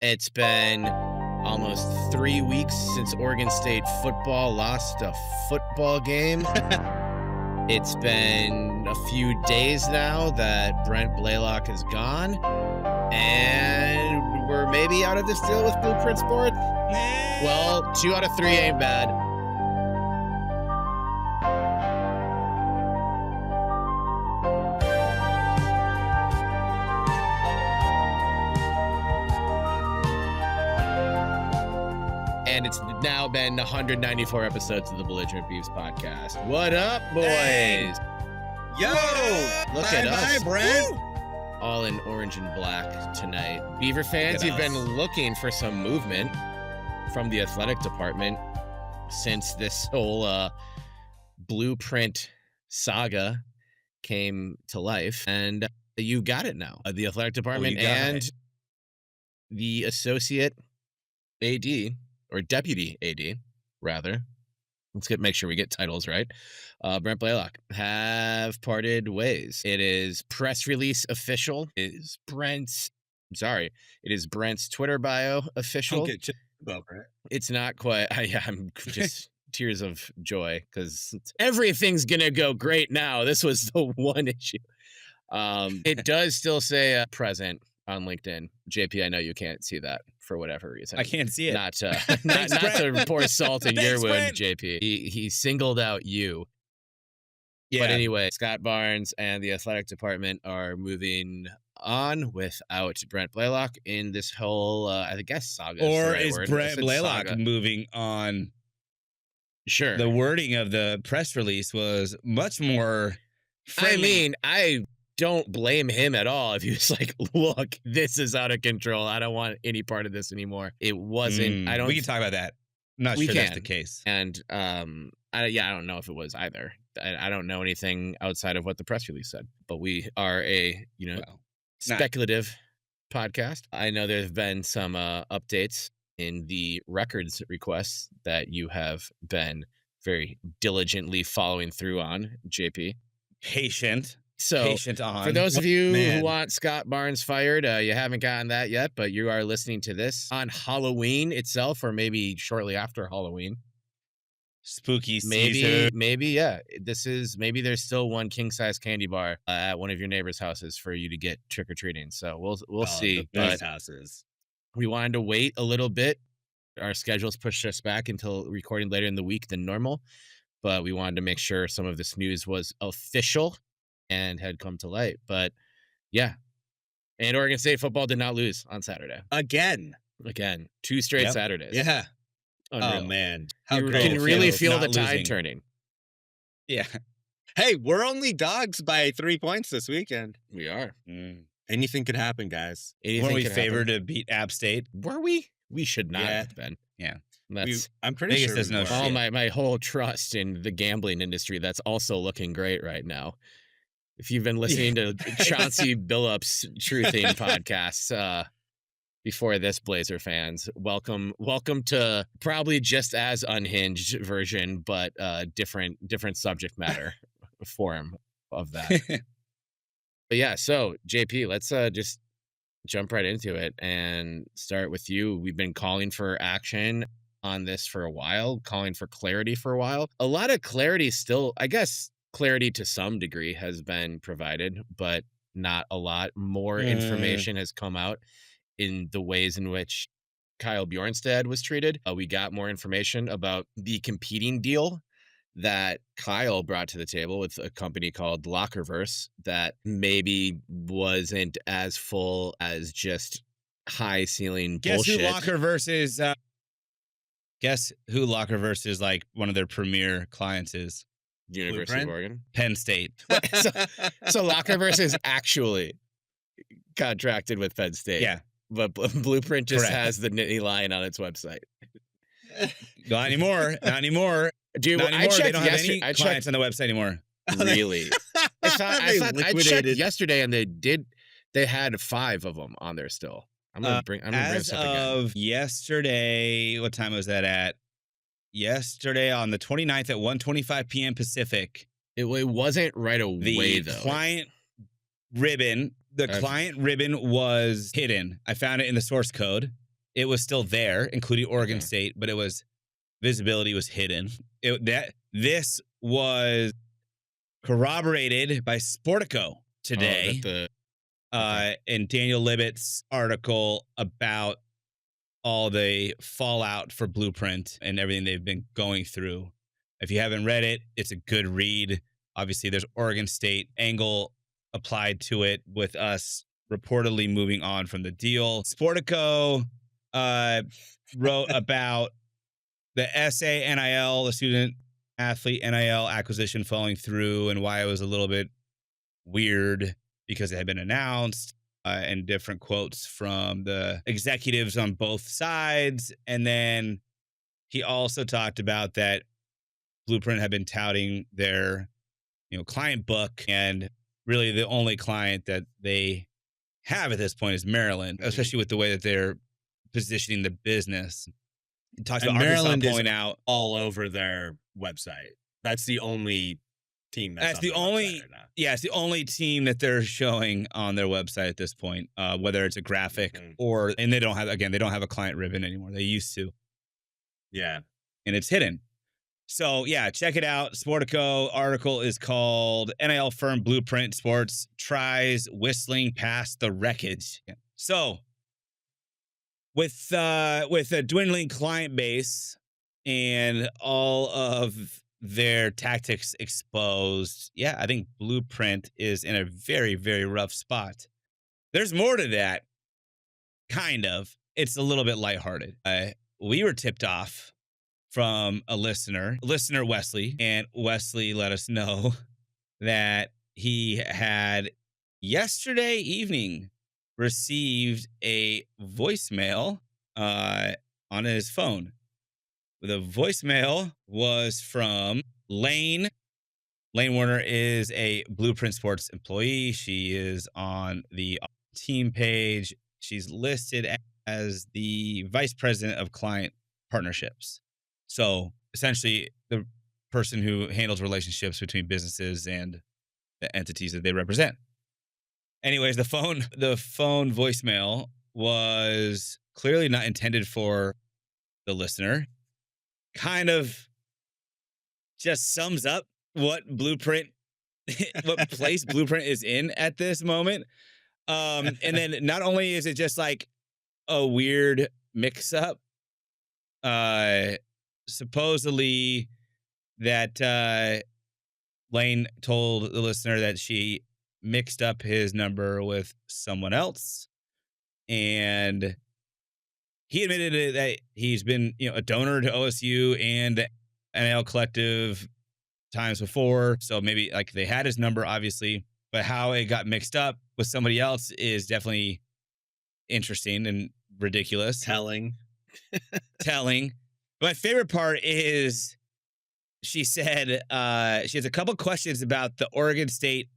It's been almost 3 weeks since Oregon State football lost a football game. It's been a few days now that Brent Blaylock is gone. And we're maybe out of this deal with Blueprint Sports. Well, 2 out of 3 ain't bad. And it's now been 194 episodes of the Belligerent Beavs podcast. What up, boys? Hey. Yo! Look at us. Brent. All in orange and black tonight. Beaver fans, you've been looking for some movement from the athletic department since this whole Blueprint saga came to life. And you got it now. The athletic department and the associate AD, or deputy AD, rather. Make sure we get titles right. Brent Blaylock have parted ways. It is press release official. It is Brent's Twitter bio official. It's not quite. I'm just tears of joy because everything's gonna go great now. This was the one issue. It does still say present on LinkedIn. JP, I know you can't see that for whatever reason. I can't see it. Not to pour salt in your wound, JP. He singled out you. Yeah. But anyway, Scott Barnes and the athletic department are moving on without Brent Blaylock in this whole, I guess, saga. Or is Brent Blaylock moving on? Sure. The wording of the press release was much more friendly. I mean, I don't blame him at all if he was like, look, this is out of control. I don't want any part of this anymore. It wasn't. We can talk about that. I'm not sure that's the case. And I don't know if it was either. I don't know anything outside of what the press release said. But we are a speculative podcast. I know there have been some updates in the records requests that you have been very diligently following through on, JP. Patient on. For those of you who want Scott Barnes fired, you haven't gotten that yet, but you are listening to this on Halloween itself, or maybe shortly after Halloween. Spooky season. Maybe there's still one king-size candy bar at one of your neighbor's houses for you to get trick-or-treating. So we'll see. The best houses. We wanted to wait a little bit. Our schedules pushed us back until recording later in the week than normal, but we wanted to make sure some of this news was official and had come to light. But yeah. And Oregon State football did not lose on Saturday. Again. 2 straight Saturdays. Yeah. Unreal. Oh, man. You can really feel the tide turning. Yeah. Hey, we're only dogs by 3 points this weekend. We are. Anything could happen, guys. Weren't we favored to beat App State? Were we? We should not have been. Yeah. I'm pretty Vegas sure does no all shit. my whole trust in the gambling industry that's also looking great right now. If you've been listening to Chauncey Billup's Truthing podcasts before this, Blazer fans, welcome to probably just as unhinged version, but different subject matter form of that. But yeah, so JP, let's just jump right into it and start with you. We've been calling for action on this for a while, calling for clarity for a while. A lot of clarity still, I guess. Clarity to some degree has been provided, but not a lot. More information has come out in the ways in which Kyle Bjornstad was treated. We got more information about the competing deal that Kyle brought to the table with a company called Lockerverse that maybe wasn't as full as just high ceiling bullshit. Guess who Lockerverse is like one of their premier clients is? University of Oregon. Penn State. So Lockerverse is actually contracted with Penn State. Yeah. But Blueprint just has the nitty line on its website. Not anymore. Dude, I checked they don't have any clients on the website anymore. Really? I checked yesterday and they had 5 of them on there still. I'm gonna bring this up again. As of yesterday, what time was that at? Yesterday on the 29th at 1:25 p.m. Pacific. It wasn't right away, though. The client ribbon was hidden. I found it in the source code. it was still there, including Oregon Okay. State, but visibility was hidden. This was corroborated by Sportico today. In Daniel Libet's article about all the fallout for Blueprint and everything they've been going through. If you haven't read it, it's a good read. Obviously, there's Oregon State angle applied to it with us reportedly moving on from the deal. Sportico wrote about the SA NIL, the student athlete NIL acquisition falling through, and why it was a little bit weird because it had been announced, and different quotes from the executives on both sides. And then he also talked about that Blueprint had been touting their, client book, and really the only client that they have at this point is Maryland, especially with the way that they're positioning the business. He talks about Maryland Arkansas pulling out all over their website. That's the only team that's on the their only website right now. Yeah, it's the only team that they're showing on their website at this point, whether it's a graphic or, and they don't have a client ribbon anymore. They used to. Yeah. And it's hidden. So yeah, check it out. Sportico article is called NIL Firm Blueprint Sports Tries Whistling Past the Wreckage. Yeah. So with a dwindling client base and all of their tactics exposed, yeah, I think Blueprint is in a very, very rough spot. There's more to that, kind of. It's a little bit lighthearted. We were tipped off from a listener Wesley, and Wesley let us know that he had yesterday evening received a voicemail on his phone. The voicemail was from Lane. Lane Warner is a Blueprint Sports employee. She is on the team page. She's listed as the vice president of client partnerships. So essentially the person who handles relationships between businesses and the entities that they represent. Anyways, the phone voicemail was clearly not intended for the listener. Kind of just sums up what place Blueprint is in at this moment. And then not only is it just like a weird mix up, supposedly that Lane told the listener that she mixed up his number with someone else, and he admitted that he's been, a donor to OSU and the NIL Collective times before. So maybe like they had his number, obviously, but how it got mixed up with somebody else is definitely interesting and ridiculous. Telling. My favorite part is she said she has a couple questions about the Oregon State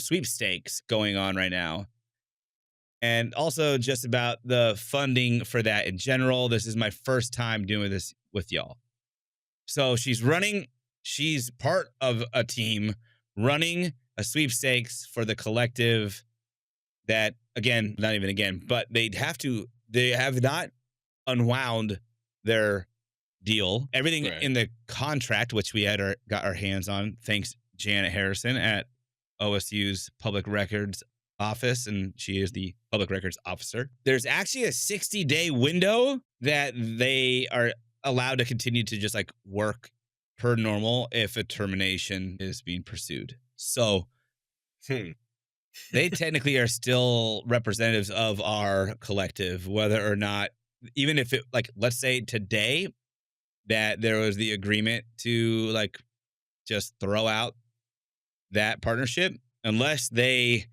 sweepstakes going on right now. And also just about the funding for that in general. This is my first time doing this with y'all. So she's part of a team running a sweepstakes for the collective that, but they have not unwound their deal. Everything in the contract, which we got our hands on, thanks Janet Harrison at OSU's Public Records Office, and she is the public records officer. There's actually a 60-day window that they are allowed to continue to just like work per normal if a termination is being pursued. So they technically are still representatives of our collective, whether or not, even if it, like, let's say today that there was the agreement to like just throw out that partnership, unless they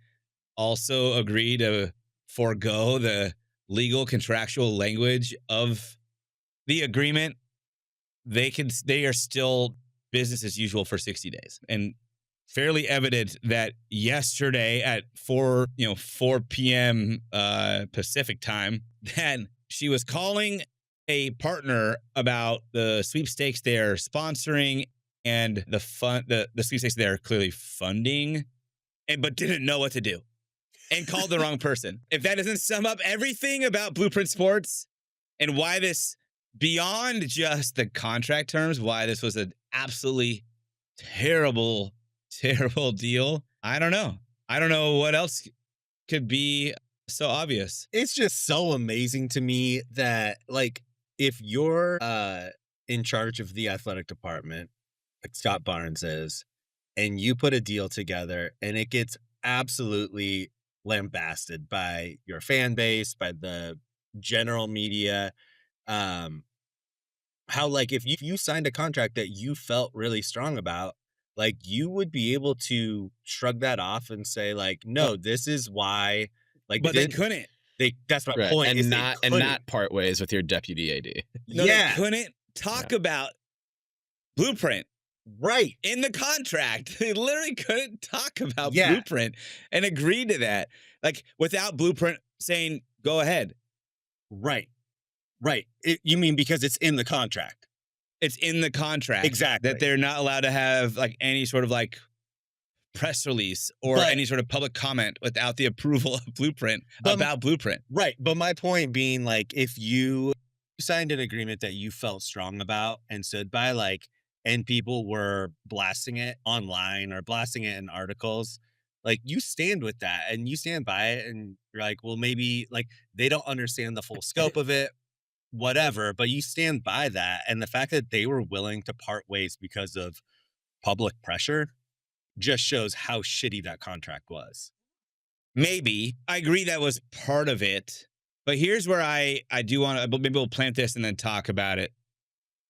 also agree to forego the legal contractual language of the agreement, they are still business as usual for 60 days. And fairly evident that yesterday at 4 p.m. Pacific time, that she was calling a partner about the sweepstakes they're sponsoring and the sweepstakes they're clearly funding, but didn't know what to do and called the wrong person. If that doesn't sum up everything about Blueprint Sports, And why this, beyond just the contract terms, why this was an absolutely terrible, terrible deal. I don't know. I don't know what else could be so obvious. It's just so amazing to me that, like, if you're in charge of the athletic department, like Scott Barnes is, and you put a deal together and it gets absolutely lambasted by your fan base, by the general media, how, like, if you signed a contract that you felt really strong about, like, you would be able to shrug that off and say, like, no, this is why, like, But they couldn't. that's my Right. point. And is not they and couldn't. not part ways with your deputy AD. No, Yeah. they couldn't talk about Blueprint Right. in the contract. They literally couldn't talk about Yeah. Blueprint and agreed to that. Like, without Blueprint saying, go ahead. Right. You mean because it's in the contract? It's in the contract. Exactly. That they're not allowed to have like any sort of like press release or But- any sort of public comment without the approval of Blueprint But- about Blueprint. Right. But my point being, like, if you signed an agreement that you felt strong about and stood by, like, and people were blasting it online or blasting it in articles, like, you stand with that and you stand by it, and you're like, well, maybe, like, they don't understand the full scope of it, whatever, but you stand by that. And the fact that they were willing to part ways because of public pressure just shows how shitty that contract was. Maybe. I agree that was part of it. But here's where I do want to, maybe we'll plant this and then talk about it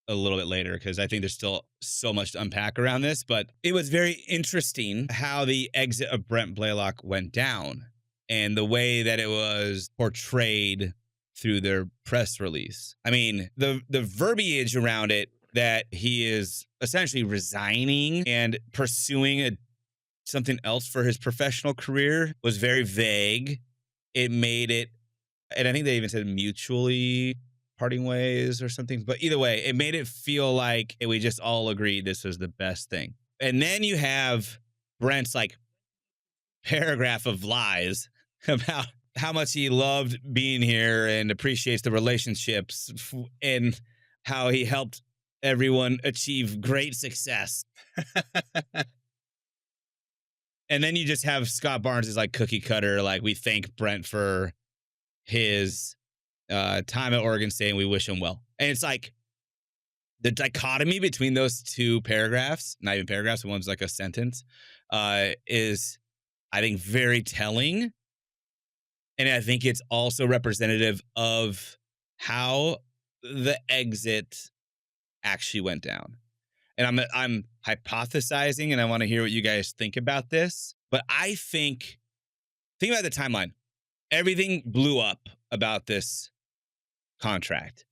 a little bit later, because I think there's still so much to unpack around this. But it was very interesting how the exit of Brent Blaylock went down and the way that it was portrayed through their press release. I mean, the verbiage around it, that he is essentially resigning and pursuing something else for his professional career, was very vague. It made it, and I think they even said mutually parting ways or something. But either way, it made it feel like we just all agreed this was the best thing. And then you have Brent's like paragraph of lies about how much he loved being here and appreciates the relationships and how he helped everyone achieve great success. And then you just have Scott Barnes is like cookie cutter, like, we thank Brent for his time at Oregon State and we wish him well. And it's like the dichotomy between those two paragraphs, not even paragraphs, one's like a sentence, is, I think, very telling. And I think it's also representative of how the exit actually went down. And I'm hypothesizing, and I want to hear what you guys think about this. But I think about the timeline. Everything blew up about this contract.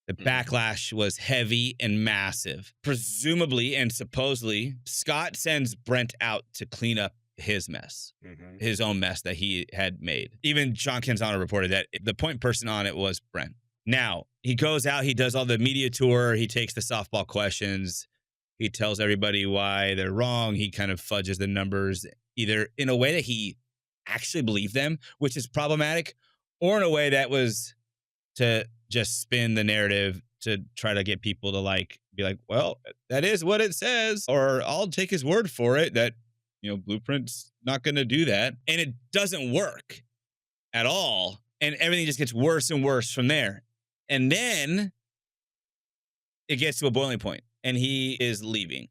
The backlash was heavy and massive. Presumably and supposedly, Scott sends Brent out to clean up his mess, his own mess that he had made. Even John Canzano reported that the point person on it was Brent. Now, he goes out, he does all the media tour, he takes the softball questions, he tells everybody why they're wrong, he kind of fudges the numbers, either in a way that he actually believed them, which is problematic, or in a way that was to just spin the narrative to try to get people to like be like, well, that is what it says, or I'll take his word for it that, you know, Blueprint's not going to do that. And it doesn't work at all. And everything just gets worse and worse from there. And then it gets to a boiling point and he is leaving.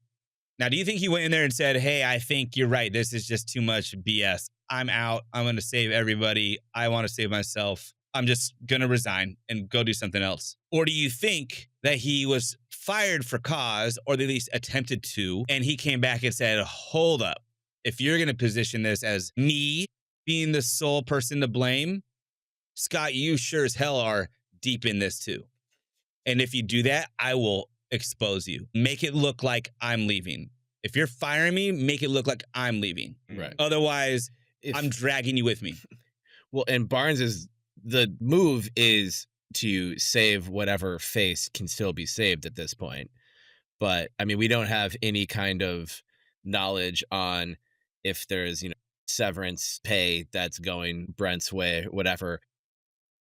Now, do you think he went in there and said, hey, I think you're right. This is just too much BS. I'm out. I'm going to save everybody. I want to save myself. I'm just going to resign and go do something else? Or do you think that he was fired for cause, or they at least attempted to, and he came back and said, hold up. If you're going to position this as me being the sole person to blame, Scott, you sure as hell are deep in this too. And if you do that, I will expose you. Make it look like I'm leaving. If you're firing me, make it look like I'm leaving. Right. Otherwise, I'm dragging you with me. Well, and the move is to save whatever face can still be saved at this point. But I mean, we don't have any kind of knowledge on if there's, severance pay that's going Brent's way, whatever.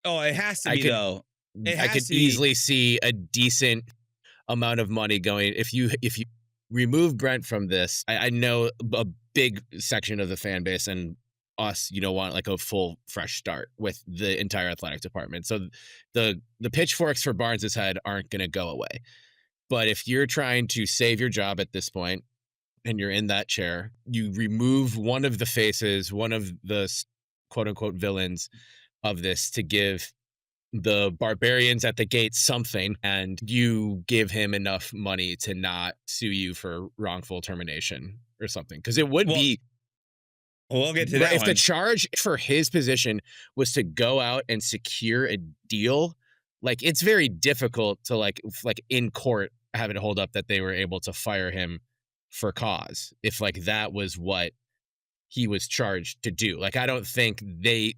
Oh, it has to be though. It I has could to be. easily see a decent amount of money going if you remove Brent from this. I know a big section of the fan base and us, want like a full fresh start with the entire athletic department. So the pitchforks for Barnes's head aren't going to go away. But if you're trying to save your job at this point and you're in that chair, you remove one of the faces, one of the quote unquote villains of this to give the barbarians at the gate something, and you give him enough money to not sue you for wrongful termination or something. Because it would be. We'll get to that if one. the charge for his position was to go out and secure a deal, like it's very difficult to like in court have it hold up that they were able to fire him for cause if like that was what he was charged to do. Like I don't think the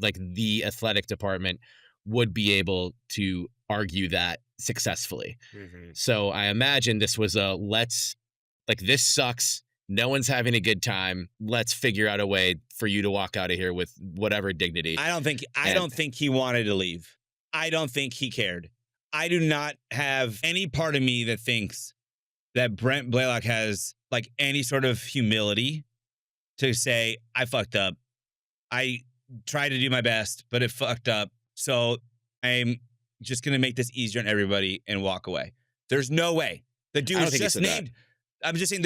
athletic department would be able to argue that successfully. Mm-hmm. So I imagine this was this sucks. No one's having a good time. Let's figure out a way for you to walk out of here with whatever dignity. I don't think he wanted to leave. I don't think he cared. I do not have any part of me that thinks that Brent Blaylock has like any sort of humility to say, I fucked up. I tried to do my best, but it fucked up. So I'm just going to make this easier on everybody and walk away. There's no way. The dude was just named. I'm just saying,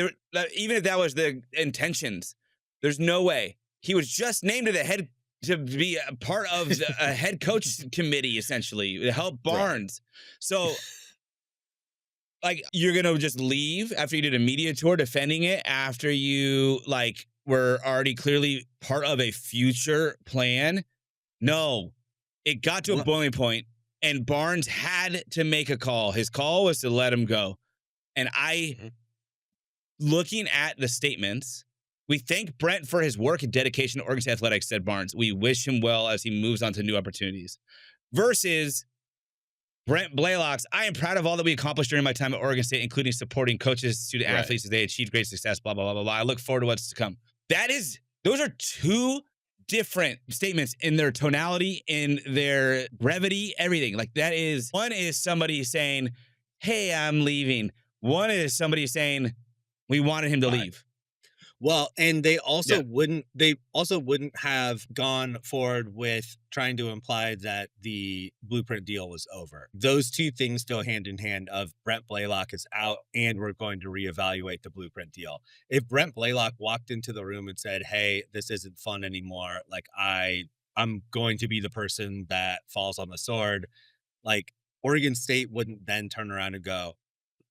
even if that was the intentions, there's no way. He was just named to be a part of a head coach committee, essentially, to help Barnes. Right. So, like, you're going to just leave after you did a media tour defending it, after you, like, were already clearly part of a future plan? No. It got to a boiling point, and Barnes had to make a call. His call was to let him go. And looking at the statements, we thank Brent for his work and dedication to Oregon State athletics, said Barnes. We wish him well as he moves on to new opportunities. Versus Brent Blaylock's, I am proud of all that we accomplished during my time at Oregon State, including supporting coaches, student athletes as they achieved great success, blah, blah, blah, blah, blah. I look forward to what's to come. Those are two different statements in their tonality, in their brevity, everything. Like that is, one is somebody saying, hey, I'm leaving. One is somebody saying, we wanted him to leave. Well, and they also wouldn't have gone forward with trying to imply that the Blueprint deal was over. Those two things go hand in hand of Brent Blaylock is out and we're going to reevaluate the Blueprint deal. If Brent Blaylock walked into the room and said, hey, this isn't fun anymore, like I'm going to be the person that falls on the sword, like Oregon State wouldn't then turn around and go,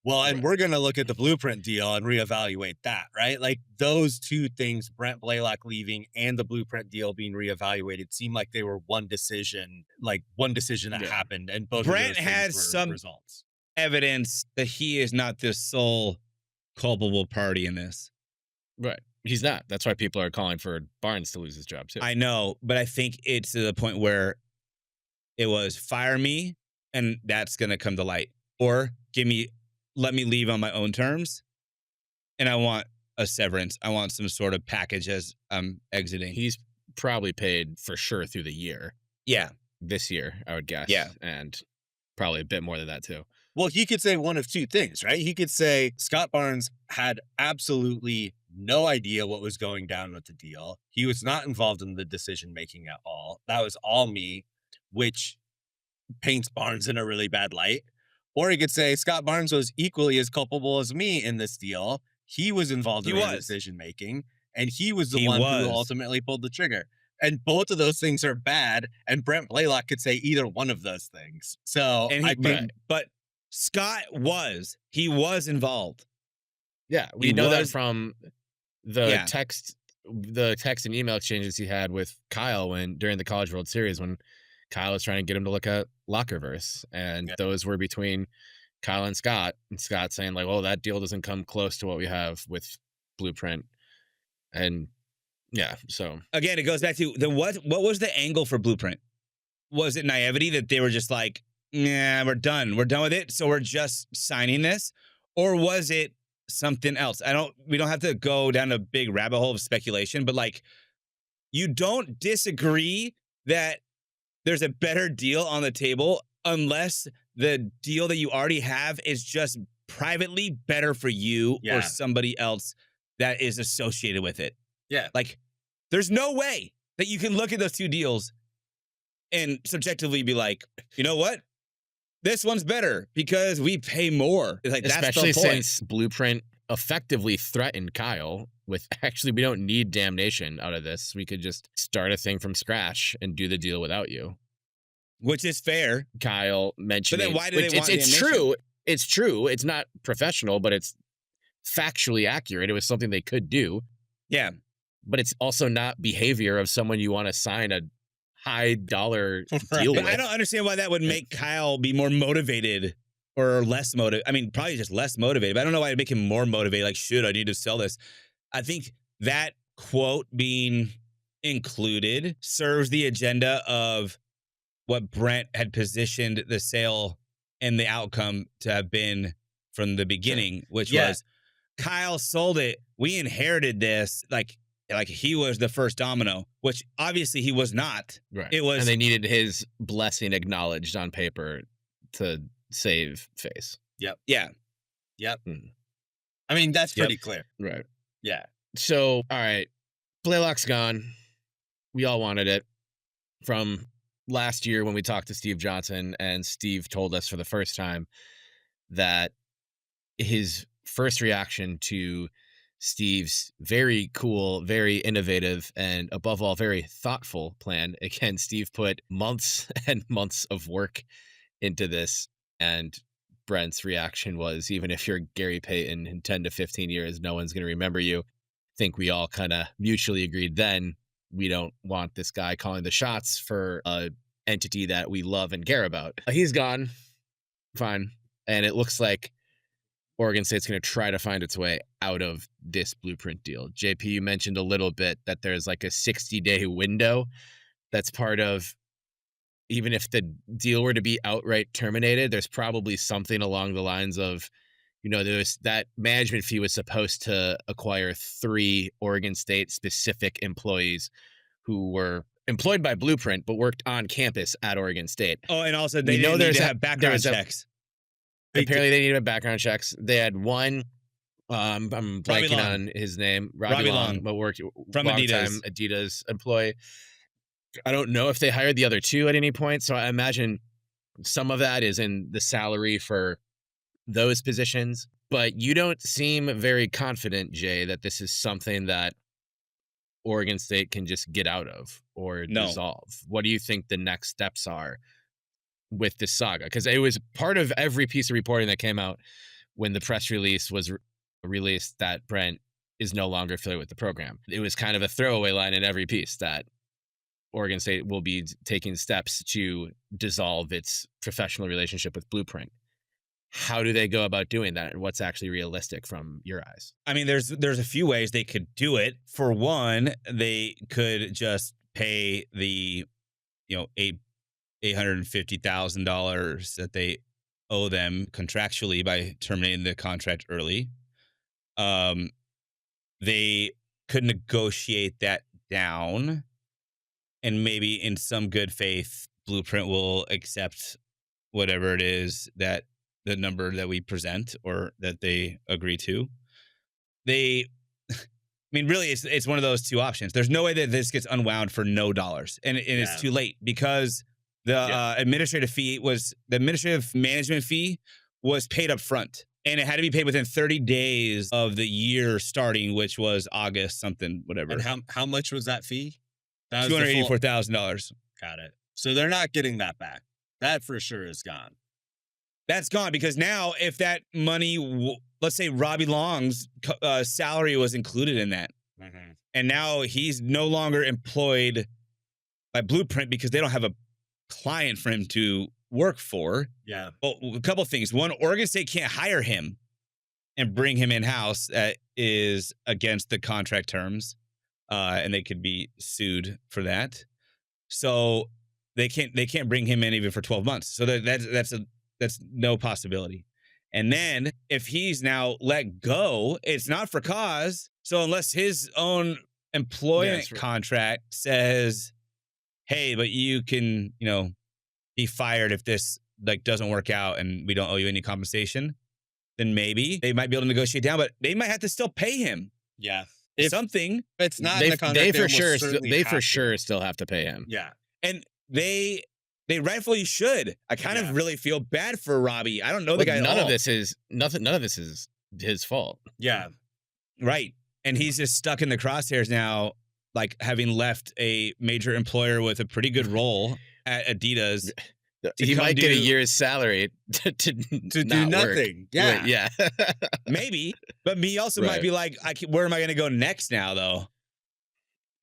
well, and we're going to look at the Blueprint deal and reevaluate that, right? Like those two things, Brent Blaylock leaving and the Blueprint deal being reevaluated, seemed like they were one decision that happened, and both Brent of those has things were some results. Evidence that he is not the sole culpable party in this. Right. He's not. That's why people are calling for Barnes to lose his job too. I know, but I think it's to the point where it was fire me and that's going to come to light, or let me leave on my own terms, and I want a severance. I want some sort of package as I'm exiting. He's probably paid for sure through the year. Yeah. This year, I would guess. Yeah. And probably a bit more than that too. Well, he could say one of two things, right? He could say Scott Barnes had absolutely no idea what was going down with the deal. He was not involved in the decision-making at all. That was all me, which paints Barnes in a really bad light. Or he could say Scott Barnes was equally as culpable as me in this deal. He was involved in the decision-making, and he was the one who ultimately pulled the trigger. And both of those things are bad, and Brent Blaylock could say either one of those things. So, but Scott was involved. Yeah, we know that from the text and email exchanges he had with Kyle during the College World Series, when Kyle was trying to get him to look at Lockerverse, and those were between Kyle and Scott saying like, "Oh, that deal doesn't come close to what we have with Blueprint," and so again, it goes back to what was the angle for Blueprint? Was it naivety that they were just like, "Nah, we're done with it, so we're just signing this," or was it something else? We don't have to go down a big rabbit hole of speculation, but like, you don't disagree that there's a better deal on the table unless the deal that you already have is just privately better for you Yeah. or somebody else that is associated with it. Yeah. Like, there's no way that you can look at those two deals and subjectively be like, you know what? This one's better because we pay more. Like, Especially that's the point. since Blueprint effectively threatened Kyle with, actually, we don't need damnation out of this. We could just start a thing from scratch and do the deal without you. Which is fair. Kyle mentioned. But then why do they want it's damnation? true. It's true. It's not professional, but it's factually accurate. It was something they could do. Yeah. But it's also not behavior of someone you want to sign a high dollar deal But with. I don't understand why that would make Kyle be more motivated or less motivated. I mean, probably just less motivated, but I don't know why it'd make him more motivated. Like, should I need to sell this? I think that quote being included serves the agenda of what Brent had positioned the sale and the outcome to have been from the beginning, which was Kyle sold it. We inherited this. Like he was the first domino, which obviously he was not. Right. It was, and they needed his blessing acknowledged on paper to save face. Yep. Yeah. Yep. Mm. I mean, that's pretty clear. Right. Yeah. So, all right. Blaylock's gone. We all wanted it. From last year when we talked to Steve Johnson, and Steve told us for the first time that his first reaction to Steve's very cool, very innovative, and above all, very thoughtful plan. Again, Steve put months and months of work into this, and Brent's reaction was, even if you're Gary Payton in 10 to 15 years, no one's going to remember you. I think we all kind of mutually agreed then we don't want this guy calling the shots for a entity that we love and care about. He's gone. Fine. And it looks like Oregon State's going to try to find its way out of this Blueprint deal. JP, you mentioned a little bit that there's like a 60-day window that's part of, even if the deal were to be outright terminated, there's probably something along the lines of, you know, there's that management fee was supposed to acquire 3 Oregon State specific employees who were employed by Blueprint but worked on campus at Oregon State. Oh, and also they know there's have background checks. Apparently they needed background checks. They had one, I'm blanking on his name, Robbie Long, but worked from long-time Adidas employee. I don't know if they hired the other 2 at any point, so I imagine some of that is in the salary for those positions. But you don't seem very confident, Jay, that this is something that Oregon State can just get out of or dissolve. What do you think the next steps are with this saga? Because it was part of every piece of reporting that came out when the press release was released that Brent is no longer affiliated with the program. It was kind of a throwaway line in every piece that Oregon State will be taking steps to dissolve its professional relationship with Blueprint. How do they go about doing that, and what's actually realistic from your eyes? I mean, there's a few ways they could do it. For one, they could just pay the, $850,000 that they owe them contractually by terminating the contract early. They could negotiate that down, and maybe in some good faith, Blueprint will accept whatever it is that the number that we present or that they agree to. Really, it's one of those 2 options. There's no way that this gets unwound for no dollars, and it's too late because the administrative management fee was paid up front, and it had to be paid within 30 days of the year starting, which was August something, whatever. And how much was that fee? That was $284,000. Got it. So they're not getting that back. That for sure is gone. That's gone because now if that money, let's say Robbie Long's salary was included in that, and now he's no longer employed by Blueprint because they don't have a client for him to work for. Yeah. Well, a couple things. One, Oregon State can't hire him and bring him in-house. That is against the contract terms, and they could be sued for that. So they can't bring him in even for 12 months. So that's no possibility. And then if he's now let go, it's not for cause. So unless his own employment contract says, hey, but you can, be fired if this like doesn't work out and we don't owe you any compensation, then maybe they might be able to negotiate down, but they might have to still pay him Yeah. something. If it's not They, in the contract, they for almost sure, certainly they have for to. sure still have to pay him. Yeah. And they rightfully should. I kind of really feel bad for Robbie. I don't know the guy at all. None of this is his fault. Yeah. Right. And he's just stuck in the crosshairs now, like having left a major employer with a pretty good role at Adidas. He might get a year's salary to To not do nothing. Work. Yeah. Yeah. Maybe. But me also might be like, where am I going to go next now, though?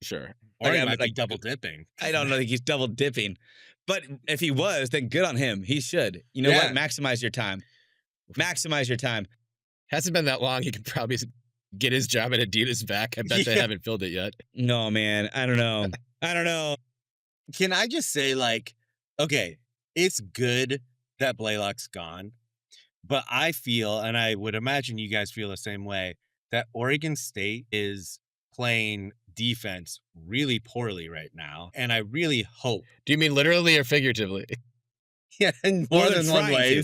Sure. Or he I'm might be double dipping. I don't think he's double dipping. But if he was, then good on him. He should. You know what? Maximize your time. Maximize your time. Hasn't been that long. He can probably get his job at Adidas back. I bet they haven't filled it yet. No, man. I don't know. I don't know. Can I just say, like, okay, it's good that Blaylock's gone, but I feel, and I would imagine you guys feel the same way, that Oregon State is playing defense really poorly right now. And I really hope. Do you mean literally or figuratively? Yeah, in more than one way.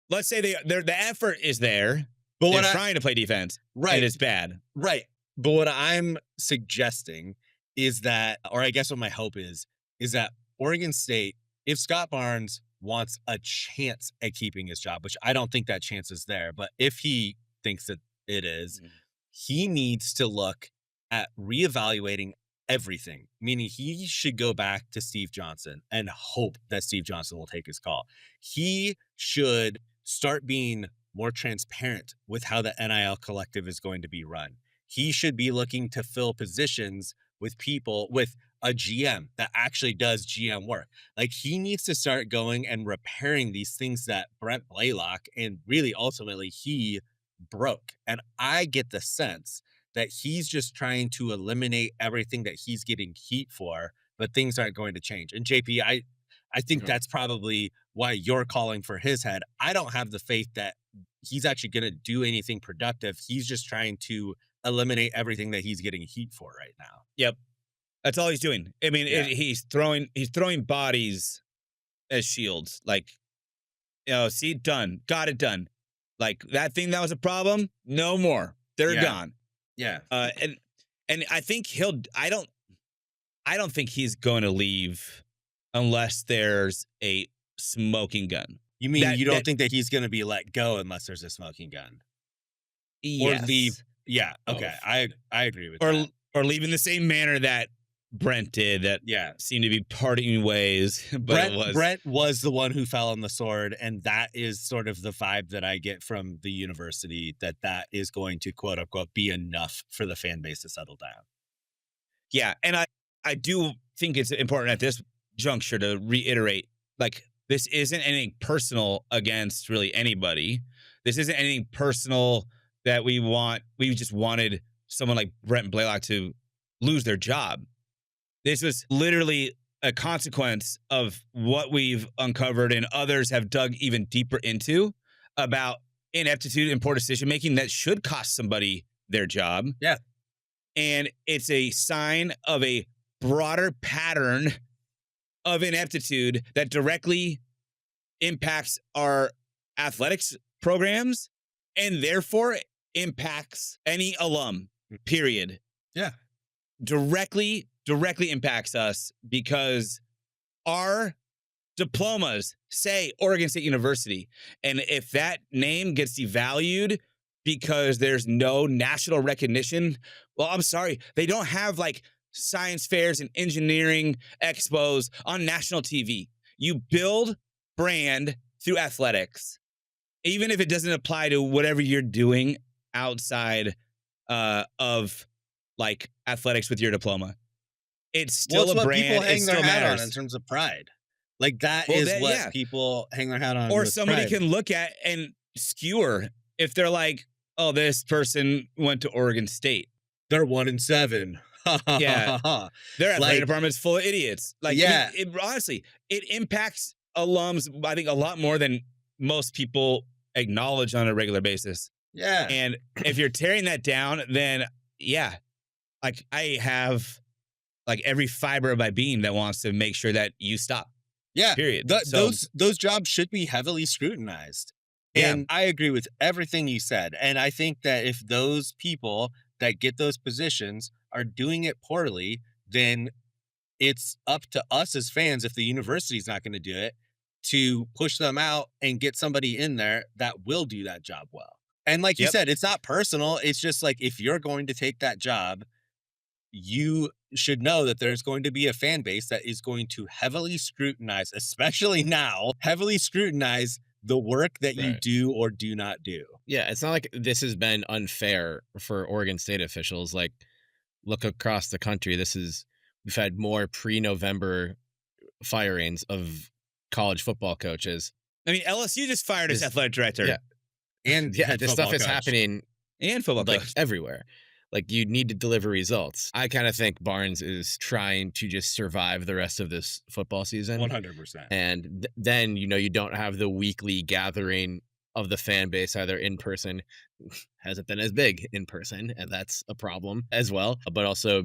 Let's say the effort is there. But they're trying to play defense. Right. And it's bad. Right. But what I'm suggesting is that, or I guess what my hope is that Oregon State, if Scott Barnes wants a chance at keeping his job, which I don't think that chance is there, but if he thinks that it is, he needs to look at reevaluating everything, meaning he should go back to Steve Johnson and hope that Steve Johnson will take his call. He should start being more transparent with how the NIL collective is going to be run. He should be looking to fill positions with people, with a GM that actually does GM work. Like, he needs to start going and repairing these things that Brent Blaylock and really ultimately he broke. And I get the sense that he's just trying to eliminate everything that he's getting heat for, but things aren't going to change. And JP, I think that's probably why you're calling for his head. I don't have the faith that he's actually going to do anything productive. He's just trying to eliminate everything that he's getting heat for right now. Yep. That's all he's doing. I mean, he's throwing bodies as shields. Like, see, done. Got it done. Like, that thing that was a problem, no more. They're gone. Yeah. And I think I don't think he's going to leave unless there's a smoking gun. You mean you don't think that he's going to be let go unless there's a smoking gun? Yes. Or leave? Yeah. Okay. I agree with that. Or leave in the same manner that Brent did. That seemed to be parting ways. But Brent was the one who fell on the sword, and that is sort of the vibe that I get from the university, that is going to quote unquote be enough for the fan base to settle down. Yeah, and I do think it's important at this juncture to reiterate, like, this isn't anything personal against really anybody. This isn't anything personal that we want. We just wanted someone like Brent Blaylock to lose their job. This was literally a consequence of what we've uncovered and others have dug even deeper into about ineptitude and poor decision-making that should cost somebody their job. Yeah. And it's a sign of a broader pattern of ineptitude that directly impacts our athletics programs and therefore impacts any alum, period. Yeah. Directly impacts us because our diplomas say Oregon State University. And if that name gets devalued because there's no national recognition, well, I'm sorry. They don't have like science fairs and engineering expos on national TV. You build brand through athletics, even if it doesn't apply to whatever you're doing outside of like athletics with your diploma. It's still a brand. People hang their hat matters on in terms of pride. Like that is what people hang their hat on. Or somebody can look at and skewer if they're like, oh, this person went to Oregon State. They're 1-7. Yeah. Their athletic department's full of idiots. Like, yeah. Honestly, it impacts alums, I think, a lot more than most people acknowledge on a regular basis. Yeah. And if you're tearing that down, then like I have like every fiber of my being that wants to make sure that you stop. Yeah. Period. Those jobs should be heavily scrutinized. Yeah. And I agree with everything you said. And I think that if those people that get those positions are doing it poorly, then it's up to us as fans, if the university's not going to do it, to push them out and get somebody in there that will do that job well. And like you said, it's not personal. It's just like, if you're going to take that job, you should know that there's going to be a fan base that is going to heavily scrutinize, especially now, heavily scrutinize the work that you do or do not do. Yeah, it's not like this has been unfair for Oregon State officials. Like, look across the country. We've had more pre-November firings of college football coaches. I mean, LSU just fired its athletic director. Yeah. And this stuff is happening and football coach everywhere. Like, you need to deliver results. I kind of think Barnes is trying to just survive the rest of this football season. 100%. And then, you don't have the weekly gathering of the fan base, either in person, hasn't been as big in person, and that's a problem as well, but also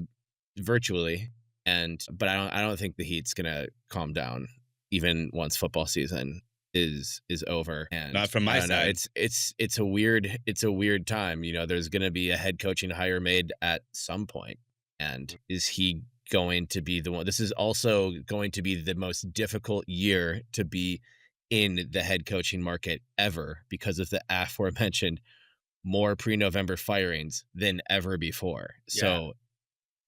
virtually. But I don't think the heat's gonna calm down even once football season is over. And not from my side. It's a weird time. There's gonna be a head coaching hire made at some point, and is he going to be the one? This is also going to be the most difficult year to be in the head coaching market ever, because of the aforementioned more pre-November firings than ever before. So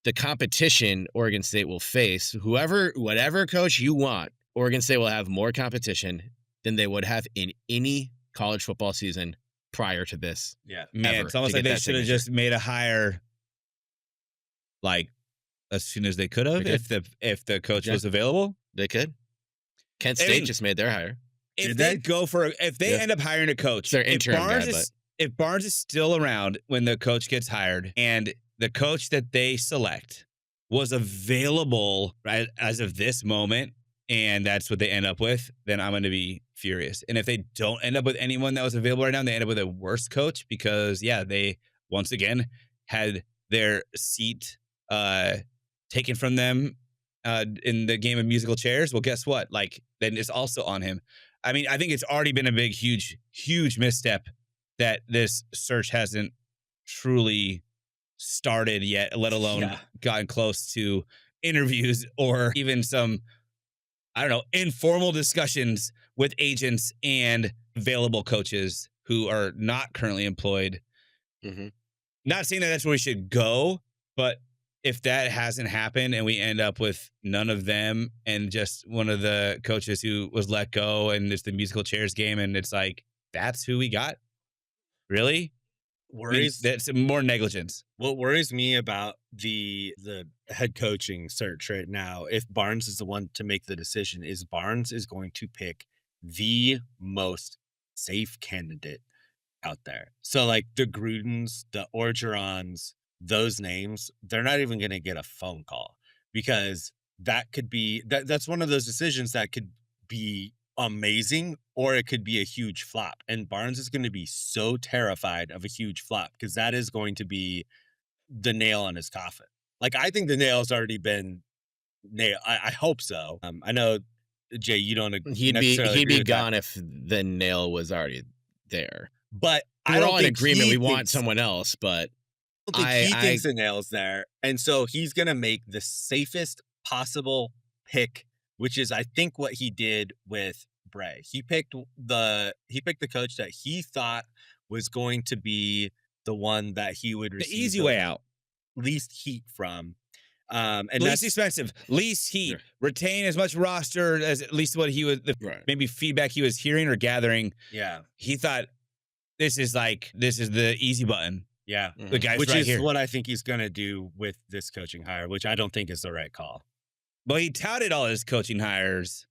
the competition Oregon State will face, whatever coach you want, Oregon State will have more competition than they would have in any college football season prior to this. Yeah. Man, it's almost like they should have just made a hire like as soon as they could have, if the coach was available. They could. Kent State just made their hire. If they end up hiring a coach, their interim guy, if Barnes is still around when the coach gets hired, and the coach that they select was available right as of this moment, and that's what they end up with, then I'm going to be furious. And if they don't end up with anyone that was available right now, and they end up with a worse coach because, they once again had their seat taken from them in the game of musical chairs, well, guess what? Then it's also on him. I mean, I think it's already been a big, huge, huge misstep that this search hasn't truly started yet, let alone gotten close to interviews or even some, informal discussions with agents and available coaches who are not currently employed. Mm-hmm. Not saying that that's where we should go, but if that hasn't happened and we end up with none of them and just one of the coaches who was let go and it's the musical chairs game and it's like, that's who we got? Really? That's more negligence. What worries me about the head coaching search right now, if Barnes is the one to make the decision, is Barnes is going to pick the most safe candidate out there. So like the Grudens, the Orgerons, those names, they're not even going to get a phone call, because that could be that's one of those decisions that could be amazing or it could be a huge flop. And Barnes is going to be so terrified of a huge flop, because that is going to be the nail on his coffin. Like, I think the nail's already been nailed. I hope so. I know, Jay, you don't he'd be gone if the nail was already there. But we're all in agreement. We want someone else, but I don't think he thinks the nail's there. And so he's going to make the safest possible pick, which is, I think, what he did with Bray. He picked the coach that he thought was going to be the one that he would receive the easy way out, least heat from. And least expensive, least heat, Sure. Retain as much roster as at least what he was, maybe feedback he was hearing or gathering. Yeah. He thought this is the easy button. Yeah. Mhm. The guy's Which right is here. what I think he's going to do with this coaching hire, which I don't think is the right call. But he touted all his coaching hires.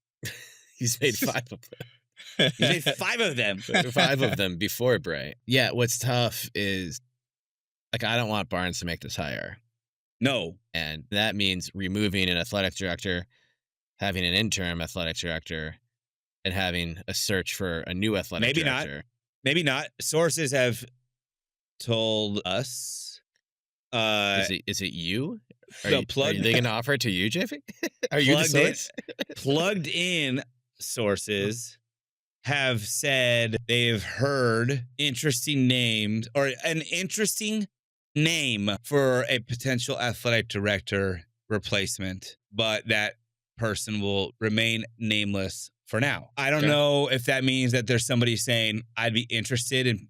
He's made 5 of them. He made 5 of them. 5 of them before Bray. Yeah, what's tough is, like, I don't want Barnes to make this hire. No. And that means removing an athletic director, having an interim athletic director, and having a search for a new athletic director. Maybe not. Sources have told us. Is it you? Are No, they going to offer it to you, JP? Are you the source? Plugged in sources have said they've heard interesting names or an interesting name for a potential athletic director replacement, but that person will remain nameless for now. I don't know if that means that there's somebody saying I'd be interested and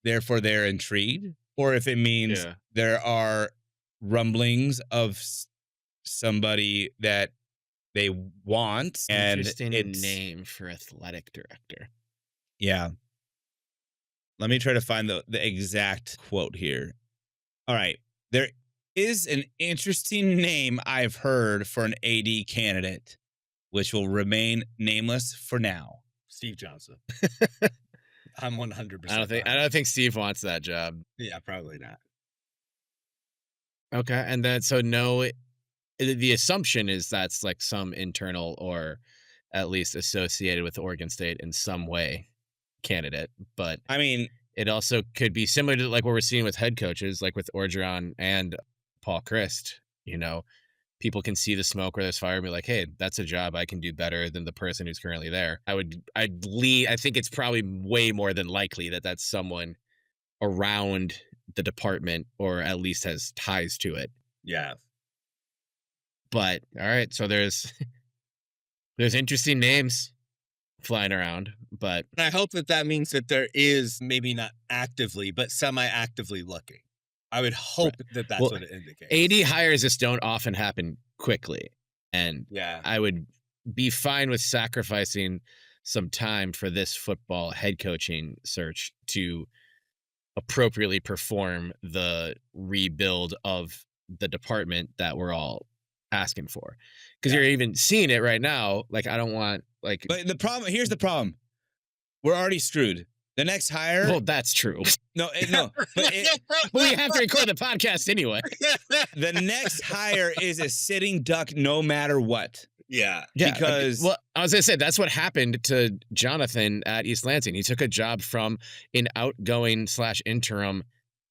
therefore they're intrigued, or if it means there are rumblings of somebody that they want. And interesting name for athletic director. Yeah. Let me try to find the exact quote here. All right. There is an interesting name I've heard for an AD candidate, which will remain nameless for now. Steve Johnson. I'm 100%. I don't think Steve wants that job. Yeah, probably not. Okay. And then, so no, the assumption is that's like some internal or at least associated with Oregon State in some way candidate. But I mean, it also could be similar to like what we're seeing with head coaches, like with Orgeron and Paul Christ. You know, people can see the smoke where there's fire and be like, hey, that's a job I can do better than the person who's currently there. I think it's probably way more than likely that that's someone around the department or at least has ties to it. Yeah. But all right, so there's interesting names flying around, but I hope that means that there is maybe not actively, but semi-actively looking. I would hope that that's what it indicates. AD hires just don't often happen quickly, and I would be fine with sacrificing some time for this football head coaching search to appropriately perform the rebuild of the department that we're all asking for, because you're even seeing it right now. Like, I don't want like. But here's the problem. We're already screwed. The next hire. Well, that's true. No. But we have to record the podcast anyway. The next hire is a sitting duck, no matter what. Yeah. Because I was gonna say that's what happened to Jonathan at East Lansing. He took a job from an outgoing / interim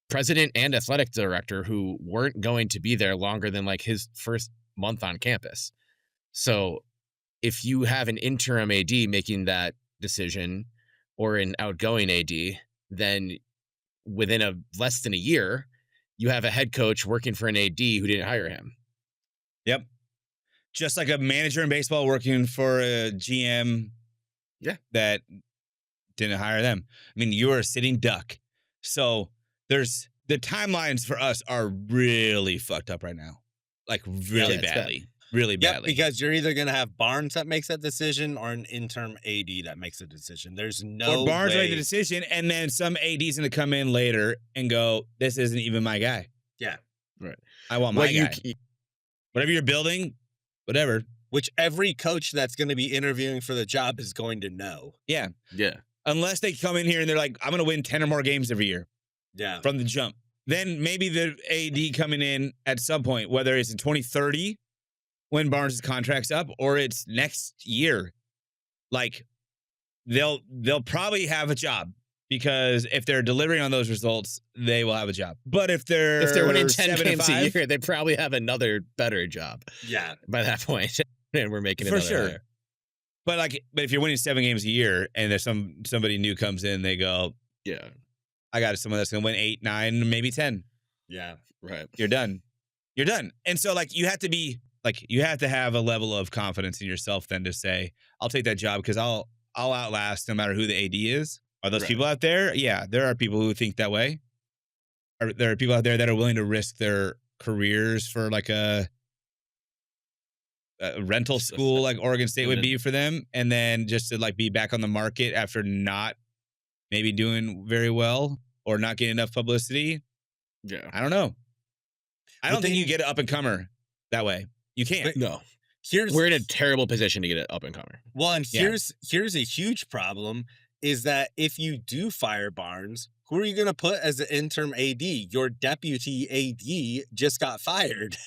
president and athletic director who weren't going to be there longer than like his first month on campus. So if you have an interim AD making that decision or an outgoing AD, then within less than a year, you have a head coach working for an AD who didn't hire him. Yep. Just like a manager in baseball working for a GM that didn't hire them. I mean, you're a sitting duck. So there's the timelines for us are really fucked up right now. Like really badly. Really badly. Because you're either going to have Barnes that makes that decision or an interim AD that makes a decision. There's no Or Barnes way. made the decision, and then some AD's going to come in later and go, this isn't even my guy. Yeah. Right. I want my guy. Whatever you're building, whatever. Which every coach that's going to be interviewing for the job is going to know. Yeah. Yeah. Unless they come in here and they're like, I'm going to win 10 or more games every year. Yeah. From the jump. Then maybe the AD coming in at some point, whether it's in 2030 when Barnes' contract's up or it's next year, like they'll probably have a job, because if they're delivering on those results, they will have a job. But if they're winning 10 games a year, they probably have another better job. Yeah. By that point, and we're making for another sure. hire. But if you're winning 7 games a year and there's somebody new comes in, they go, yeah, I got someone that's going to win 8, 9, maybe 10. Yeah. Right. You're done. And so you have to be you have to have a level of confidence in yourself then to say, I'll take that job because I'll outlast no matter who the AD is. Are those people out there? Yeah, there are people who think that way. There are people out there that are willing to risk their careers for like a rental school like Oregon State would be for them, and then just to be back on the market after not maybe doing very well or not getting enough publicity. Yeah. I don't know. I don't think you get an up-and-comer that way. You can't. No. We're in a terrible position to get an up-and-comer. Well, and here's a huge problem is that if you do fire Barnes, who are you going to put as the interim AD? Your deputy AD just got fired.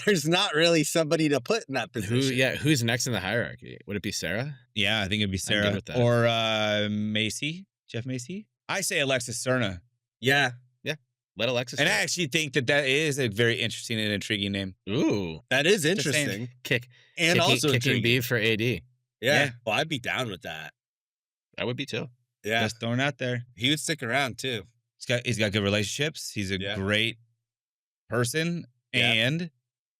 There's not really somebody to put in that position. Who's next in the hierarchy? Would it be Sarah? Yeah, I think it'd be Sarah. Or Macy, Jeff Macy. I say Alexis Cerna. Yeah. Yeah. Let Alexis And do I it. actually think that is a very interesting and intriguing name. Ooh. That is saying. interesting. Kicking Also intriguing. Beav for AD. Yeah. Well, I'd be down with that. I would be too. Yeah. Just throwing it out there. He would stick around too. He's got good relationships. He's a great person, and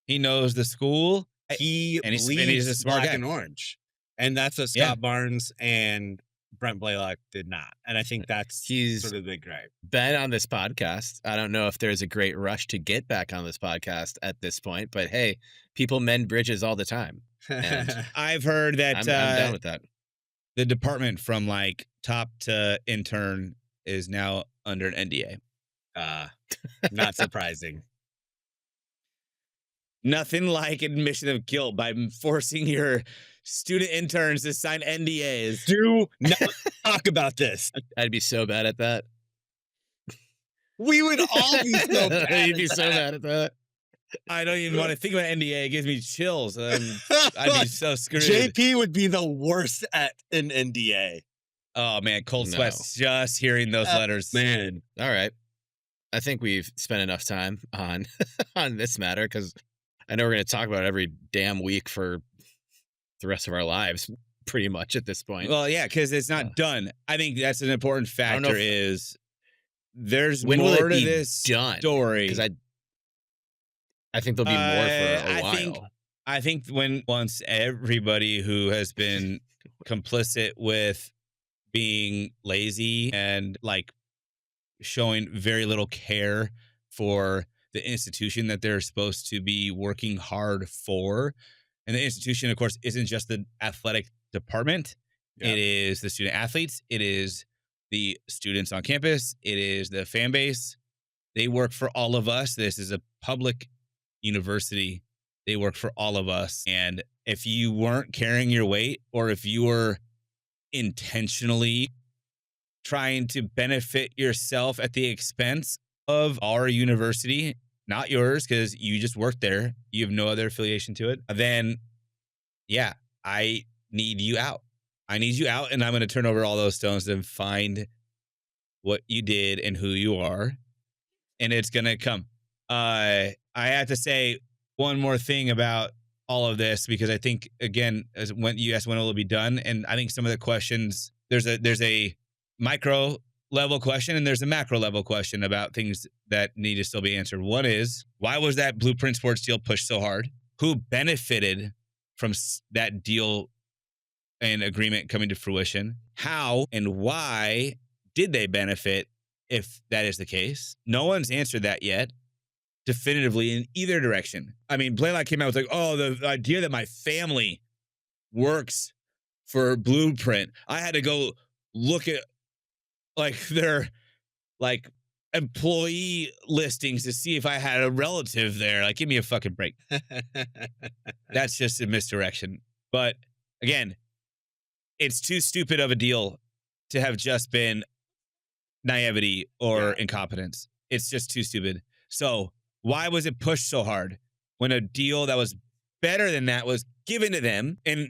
he knows the school. He and he's bleeds a smart black guy. and orange. And that's what Scott Barnes and Brent Blaylock did not. And I think that's sort of the big gripe. Been on this podcast. I don't know if there's a great rush to get back on this podcast at this point, but hey, people mend bridges all the time. And I've heard that I'm down with that. The department from like top to intern is now under an NDA. Not surprising. Nothing like admission of guilt by forcing your student interns to sign NDAs. Do not talk about this. I'd be so bad at that. We would all be so bad. You'd be so bad at that. I don't even want to think about NDA. It gives me chills. I'd be so screwed. JP would be the worst at an NDA. Oh, man. Cold sweats just hearing those letters. Man. All right. I think we've spent enough time on this matter because I know we're going to talk about it every damn week for the rest of our lives, pretty much at this point. Well, yeah, because it's not done. I think that's an important factor is there's when more will it to be this story. Because I think there'll be more for a while. I think once everybody who has been complicit with being lazy and like showing very little care for the institution that they're supposed to be working hard for. And the institution, of course, isn't just the athletic department. It is the student athletes. It is the students on campus. It is the fan base. They work for all of us. This is a public university. They work for all of us. And if you weren't carrying your weight, or if you were intentionally trying to benefit yourself at the expense of our university, not yours, because you just work there, you have no other affiliation to it, then yeah, I need you out. I need you out, and I'm going to turn over all those stones and find what you did and who you are, and it's going to come. I have to say one more thing about all of this, because I think, again, as when you asked when it will be done, and I think some of the questions, there's a micro level question and there's a macro level question about things that need to still be answered. One is, why was that Blueprint Sports deal pushed so hard? Who benefited from that deal and agreement coming to fruition? How and why did they benefit, if that is the case? No one's answered that yet definitively in either direction. I mean, Blaylock came out with like, oh, the idea that my family works for Blueprint. I had to go look at like their like employee listings to see if I had a relative there. Like, give me a fucking break. That's just a misdirection. But again, it's too stupid of a deal to have just been naivety or incompetence. It's just too stupid. So why was it pushed so hard when a deal that was better than that was given to them and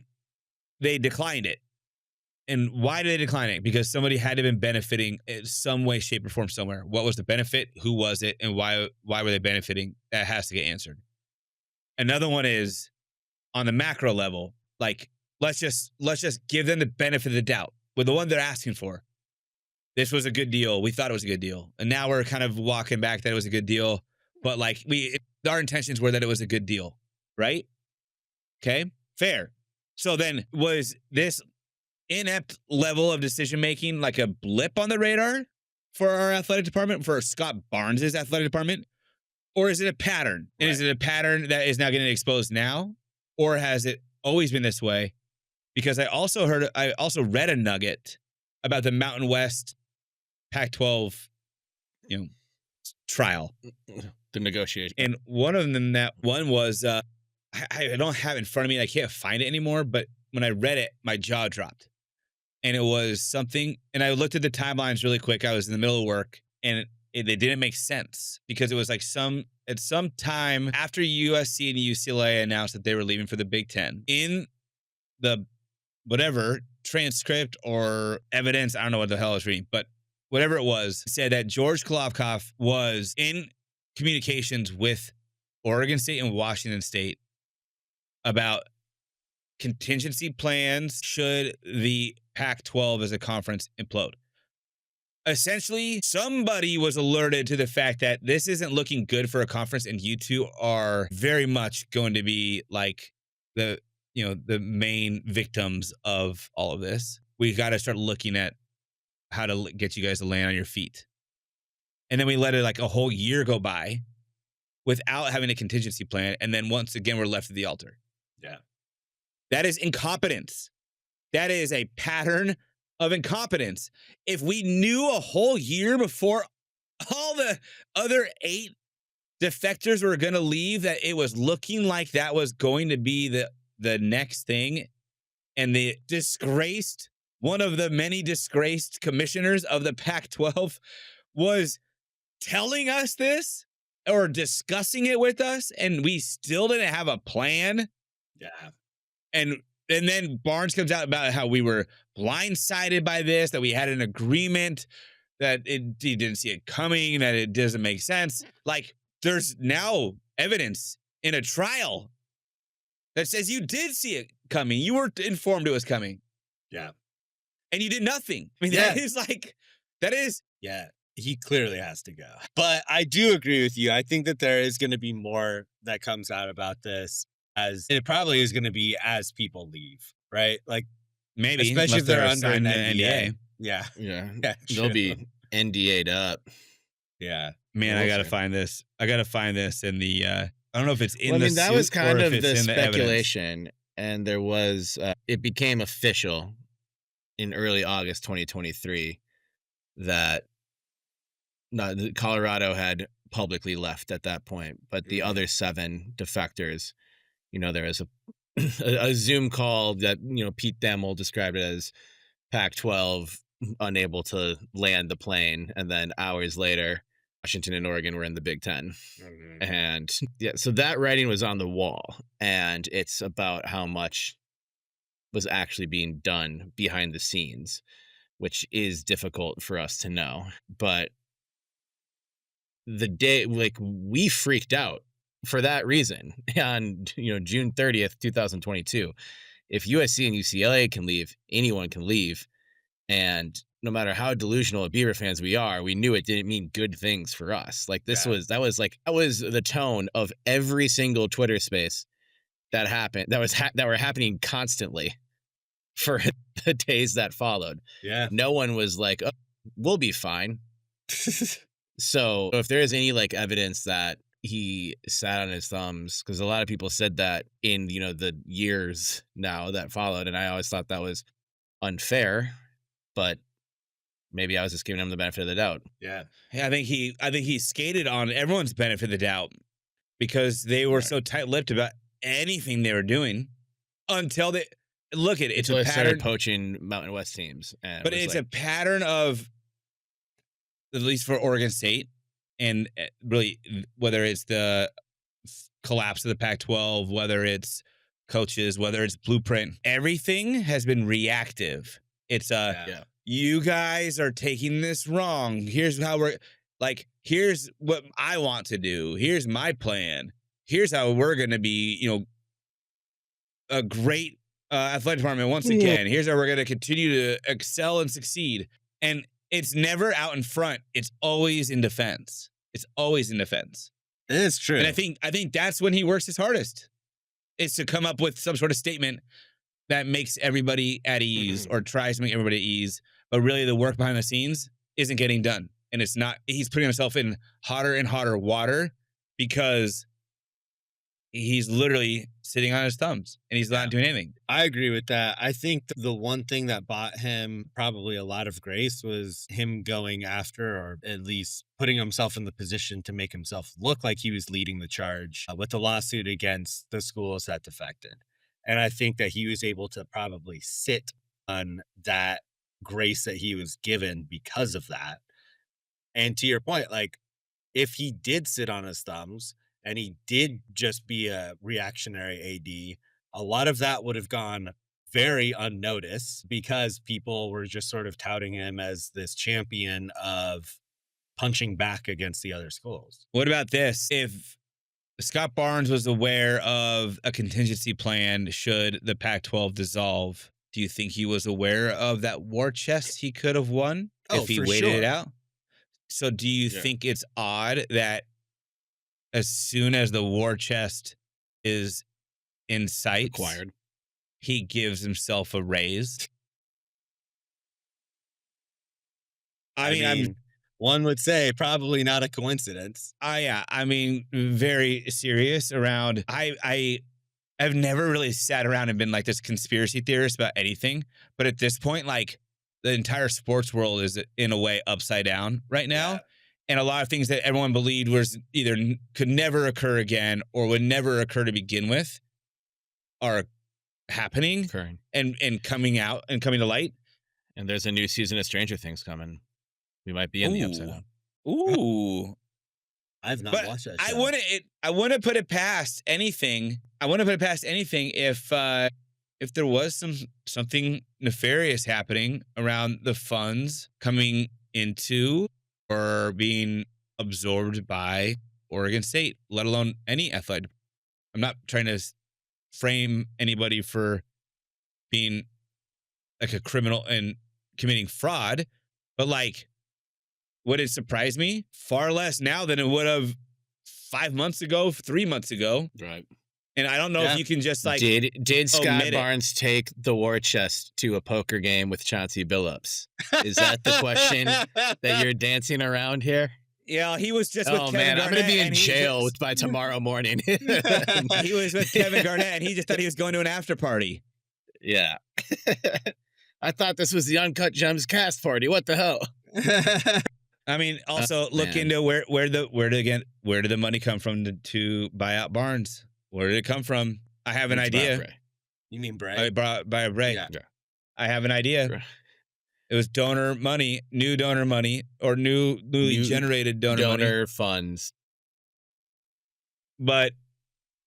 they declined it? And why did they decline it? Because somebody had to have been benefiting in some way, shape, or form somewhere. What was the benefit? Who was it? And why were they benefiting? That has to get answered. Another one is on the macro level, like, let's just give them the benefit of the doubt with the one they're asking for. This was a good deal. We thought it was a good deal. And now we're kind of walking back that it was a good deal. But like our intentions were that it was a good deal, right? Okay, fair. So then was this inept level of decision-making like a blip on the radar for our athletic department, for Scott Barnes's athletic department? Or is it a pattern? And is it a pattern that is now getting exposed now? Or has it always been this way? Because I also read a nugget about the Mountain West Pac-12, trial. The negotiation. And one of them, that one was, I don't have it in front of me. I can't find it anymore. But when I read it, my jaw dropped. And it was something, and I looked at the timelines really quick. I was in the middle of work, and they didn't make sense because it was like at some time after USC and UCLA announced that they were leaving for the Big Ten, in the whatever transcript or evidence, I don't know what the hell I was reading, but whatever it was, said that George Kolofkoff was in communications with Oregon State and Washington State about contingency plans should the Pac-12 as a conference implode. Essentially, somebody was alerted to the fact that this isn't looking good for a conference, and you two are very much going to be like the main victims of all of this. We got to start looking at how to get you guys to land on your feet. And then we let it like a whole year go by without having a contingency plan. And then once again, we're left at the altar. Yeah. That is incompetence. That is a pattern of incompetence. If we knew a whole year before all the other 8 defectors were going to leave that it was looking like that was going to be the next thing, and the disgraced, one of the many disgraced commissioners of the Pac-12 was telling us this or discussing it with us, and we still didn't have a plan. Yeah. And then Barnes comes out about how we were blindsided by this, that we had an agreement, that he didn't see it coming, that it doesn't make sense. Like, there's now evidence in a trial that says you did see it coming. You were informed it was coming. Yeah. And you did nothing. I mean, that is. Yeah. He clearly has to go. But I do agree with you. I think that there is going to be more that comes out about this, as it probably is going to be as people leave, right? Like, maybe, especially if they're under an signed NDA. Yeah. Yeah, They'll true. be NDA'd up. Yeah. Man, I gotta find this. I gotta find this in the. I don't know if it's in the. That was suit or kind if of it's the in the speculation, and there was. It became official in early August 2023 that Colorado had publicly left at that point, but the other 7 defectors, there was a Zoom call that Pete Demel described it as Pac-12 unable to land the plane, and then hours later Washington and Oregon were in the Big Ten. And so that writing was on the wall, and it's about how much was actually being done behind the scenes, which is difficult for us to know. But the day, we freaked out for that reason on June 30th, 2022. If USC and UCLA can leave, anyone can leave. And no matter how delusional of Beaver fans we are, we knew it didn't mean good things for us. Like, that was the tone of every single Twitter space that happened, that were happening constantly for the days that followed. Yeah. No one was like, oh, we'll be fine. So if there is any evidence that he sat on his thumbs, because a lot of people said that in the years now that followed, and I always thought that was unfair, but maybe I was just giving him the benefit of the doubt. Yeah. I think he skated on everyone's benefit of the doubt, because they were so tight-lipped about anything they were doing until they look at it. It's a pattern poaching Mountain West teams, but it's a pattern of, at least for Oregon State, and really whether it's the collapse of the Pac-12, whether it's coaches, whether it's Blueprint, everything has been reactive. It's you guys are taking this wrong. Here's how here's what I want to do. Here's my plan. Here's how we're going to be, a great athletic department once again. Here's how we're going to continue to excel and succeed. And it's never out in front. It's always in defense. It's always in defense. It is true. And I think that's when he works his hardest, is to come up with some sort of statement that makes everybody at ease or tries to make everybody at ease. But really the work behind the scenes isn't getting done. And it's not, he's putting himself in hotter and hotter water because he's literally sitting on his thumbs and he's not doing anything. I agree with that. I think the one thing that bought him probably a lot of grace was him going after, or at least putting himself in the position to make himself look like he was leading the charge with the lawsuit against the schools that defected. And I think that he was able to probably sit on that grace that he was given because of that. And to your point, if he did sit on his thumbs and he did just be a reactionary AD, a lot of that would have gone very unnoticed because people were just sort of touting him as this champion of punching back against the other schools. What about this? If Scott Barnes was aware of a contingency plan should the Pac-12 dissolve, do you think he was aware of that war chest he could have won if he waited it out? So do you think it's odd that as soon as the war chest is in sight, Acquired, he gives himself a raise? I mean, one would say probably not a coincidence. I mean, very serious around. I've never really sat around and been like this conspiracy theorist about anything, but at this point, like the entire sports world is in a way upside down right now. Yeah. And a lot of things that everyone believed was either could never occur again or would never occur to begin with are happening and coming out and coming to light. And there's a new season of Stranger Things coming. We might be in the upside down. Ooh. I've not watched that show. I wouldn't put it past anything. I wouldn't put it past anything if there was something nefarious happening around the funds coming into or being absorbed by Oregon State, let alone any athletic. I'm not trying to frame anybody for being like a criminal and committing fraud, but like, would it surprise me? Far less now than it would have 5 months ago, 3 months ago. Right. And I don't know if you can just like did Scott Barnes take the war chest to a poker game with Chauncey Billups? Is that the question that you're dancing around here? Yeah, he was just with Kevin Garnett. I'm going to be in jail by tomorrow morning. He was with Kevin Garnett, and he just thought he was going to an after party. Yeah. I thought this was the Uncut Gems cast party. What the hell? I mean, also look into where did the money come from to buy out Barnes? Where did it come from? I have an idea. You mean Bray? By Bray. Yeah. I have an idea. Sure. It was donor money, new donor money, or newly generated donor money. Funds. But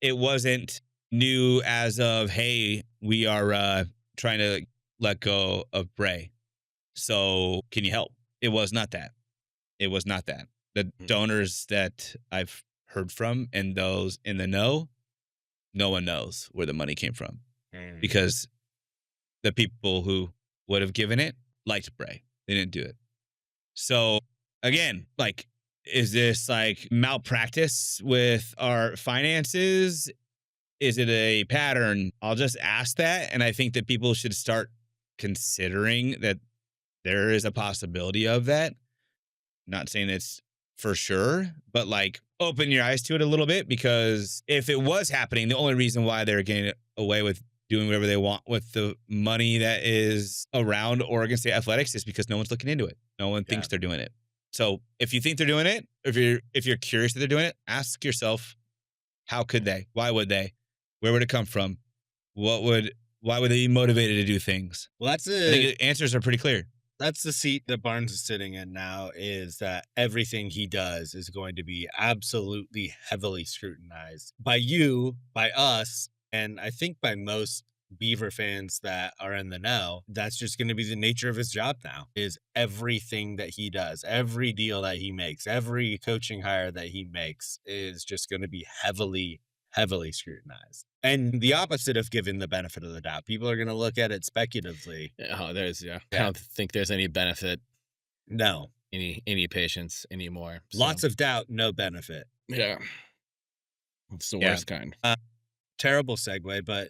it wasn't new as of, hey, we are trying to let go of Bray. So can you help? It was not that. It was not that. The donors that I've heard from and those in the know, no one knows where the money came from because the people who would have given it liked Bray. They didn't do it. So again, like, is this like malpractice with our finances? Is it a pattern? I'll just ask that. And I think that people should start considering that there is a possibility of that. Not saying it's for sure, but like open your eyes to it a little bit, because if it was happening, the only reason why they're getting away with doing whatever they want with the money that is around Oregon State athletics is because no one's looking into it. No one thinks they're doing it. So if you think they're doing it, if you're curious that they're doing it, ask yourself, how could they? Why would they? Where would it come from? Why would they be motivated to do things? Well, I think the answers are pretty clear. That's the seat that Barnes is sitting in now, is that everything he does is going to be absolutely heavily scrutinized by you, by us, and I think by most Beaver fans that are in the know. That's just going to be the nature of his job now, is everything that he does, every deal that he makes, every coaching hire that he makes is just going to be heavily scrutinized. And the opposite of giving the benefit of the doubt. People are going to look at it speculatively. Oh, I don't think there's any benefit. No. Any patience anymore. So. Lots of doubt, no benefit. Yeah. It's the worst kind. Terrible segue, but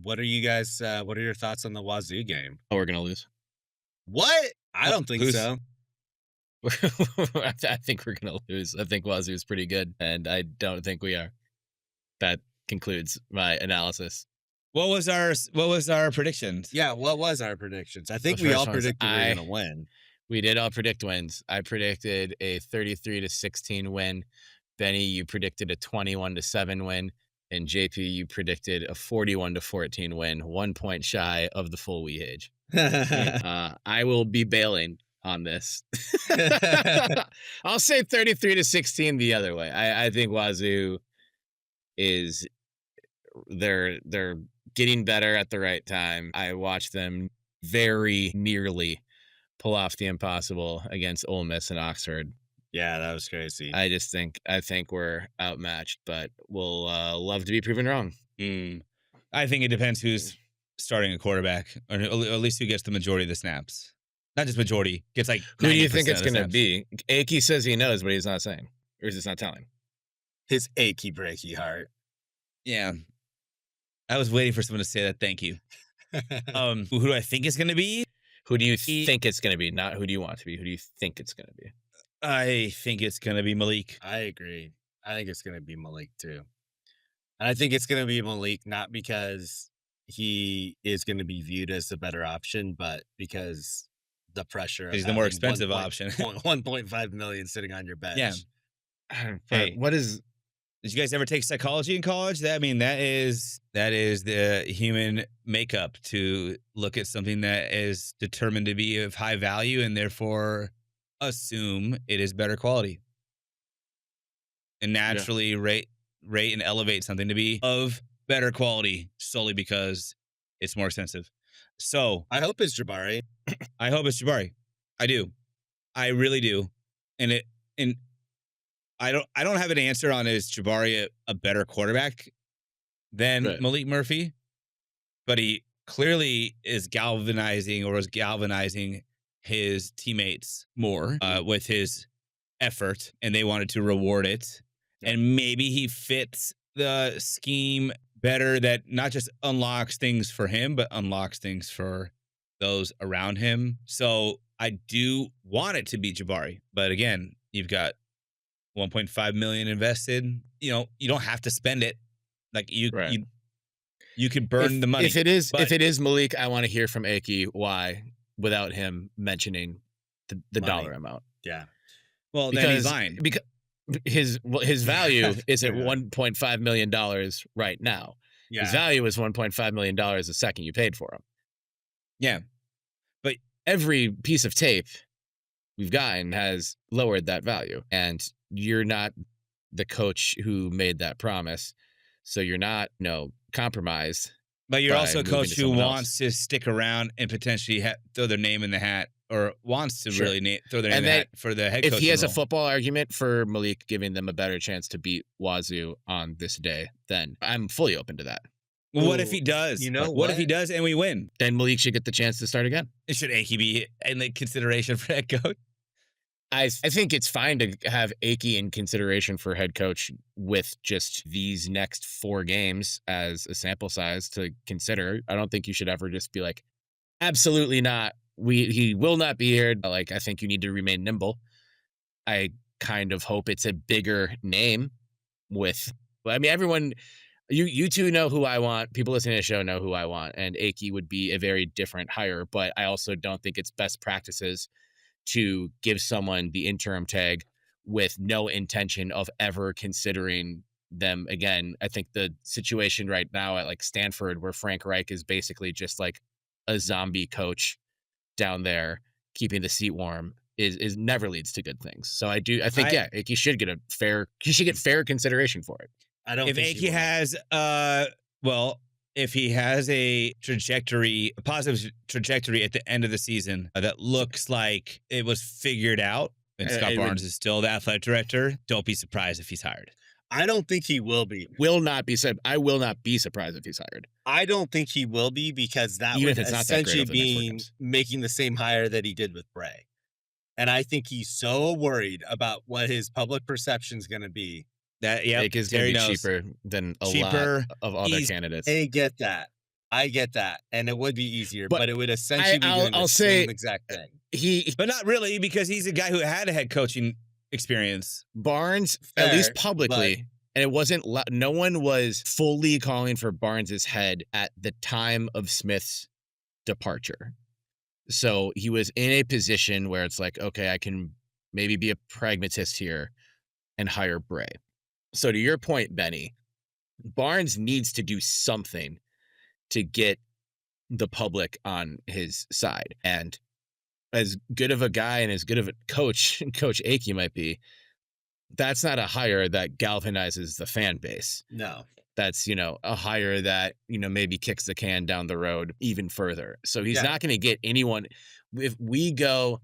what are you guys, what are your thoughts on the Wazzu game? Oh, we're going to lose. What? I don't think so. I think we're going to lose. I think Wazzu is pretty good, and I don't think we are. That concludes my analysis. What was our predictions? Yeah, what was our predictions? I think we all predicted we were going to win. We did all predict wins. I predicted a 33-16 win. Benny, you predicted a 21-7 win. And JP, you predicted a 41-14 win, 1 point shy of the full we age. I will be bailing on this. I'll say 33-16 the other way. I think Wazzu is they're getting better at the right time. I watched them very nearly pull off the impossible against Ole Miss and Oxford. Yeah, that was crazy. I think we're outmatched, but we'll love to be proven wrong. I think it depends who's starting a quarterback, or at least who gets the majority of the snaps. Not just majority, gets like 90% Who do you think it's of the going to snaps. be? Aki says he knows, but he's not saying, or he's just not telling. His achy breaky heart. Yeah. I was waiting for someone to say that. Thank you. Who do I think it's going to be? Who do you think it's going to be? Not who do you want to be? Who do you think it's going to be? I think it's going to be Malik. I agree. I think it's going to be Malik too. And I think it's going to be Malik not because he is going to be viewed as the better option, but because the pressure of He's the more having expensive option. 1.5 million sitting on your bench. Yeah. Hey, what is? Did you guys ever take psychology in college? I mean, that is the human makeup to look at something that is determined to be of high value and therefore assume it is better quality. And naturally rate and elevate something to be of better quality solely because it's more expensive. So I hope it's Jabari. I hope it's Jabari. I do. I really do. And I don't have an answer on is Jabari a better quarterback than Malik Murphy, but he clearly is was galvanizing his teammates more with his effort, and they wanted to reward it. And maybe he fits the scheme better that not just unlocks things for him, but unlocks things for those around him. So I do want it to be Jabari. But again, you've got 1.5 million invested. You know, you don't have to spend it. Like you could burn the money. If it is Malik, I want to hear from Aki why without him mentioning the dollar amount. Yeah. Well, then he's lying. Because his value is at $1.5 million right now. Yeah. His value is $1.5 million the second you paid for him. Yeah. But every piece of tape we've gotten has lowered that value. And you're not the coach who made that promise. So you're not, compromised. But you're also a coach who wants to stick around and potentially throw their name in the hat, or wants to really throw their name in the hat for the head coach. If he has role. a football argument for Malik giving them a better chance to beat Wazzu on this day, then I'm fully open to that. Well, what if he does? What if he does and we win? Then Malik should get the chance to start again. Should Aki be in the consideration for head coach? I think it's fine to have Aki in consideration for head coach with just these next 4 games as a sample size to consider. I don't think you should ever just be like, absolutely not. He will not be here. Like, I think you need to remain nimble. I kind of hope it's a bigger name everyone, you two know who I want. People listening to the show know who I want. And Aki would be a very different hire, but I also don't think it's best practices to give someone the interim tag with no intention of ever considering them again. I think the situation right now at like Stanford, where Frank Reich is basically just like a zombie coach down there, keeping the seat warm, is never leads to good things. So I think Aki should get fair consideration for it. I don't. If Aki has if he has a positive trajectory at the end of the season that looks like it was figured out, and Scott Barnes is still the athletic director, don't be surprised if he's hired. I don't think he will be. I will not be surprised if he's hired. I don't think he will be, because that would essentially be making the same hire that he did with Bray. And I think he's so worried about what his public perception is going to be. That Jake is going to be cheaper than a lot of other candidates. I get that, and it would be easier, but it would essentially be doing the same exact thing. But not really, because he's a guy who had a head coaching experience. Barnes, at least publicly, and it wasn't. No one was fully calling for Barnes's head at the time of Smith's departure. So he was in a position where it's like, okay, I can maybe be a pragmatist here and hire Bray. So to your point, Benny, Barnes needs to do something to get the public on his side. And as good of a guy and as good of a coach, Coach Aki might be, that's not a hire that galvanizes the fan base. No. that's, a hire that, maybe kicks the can down the road even further. So he's not going to get anyone. If we go,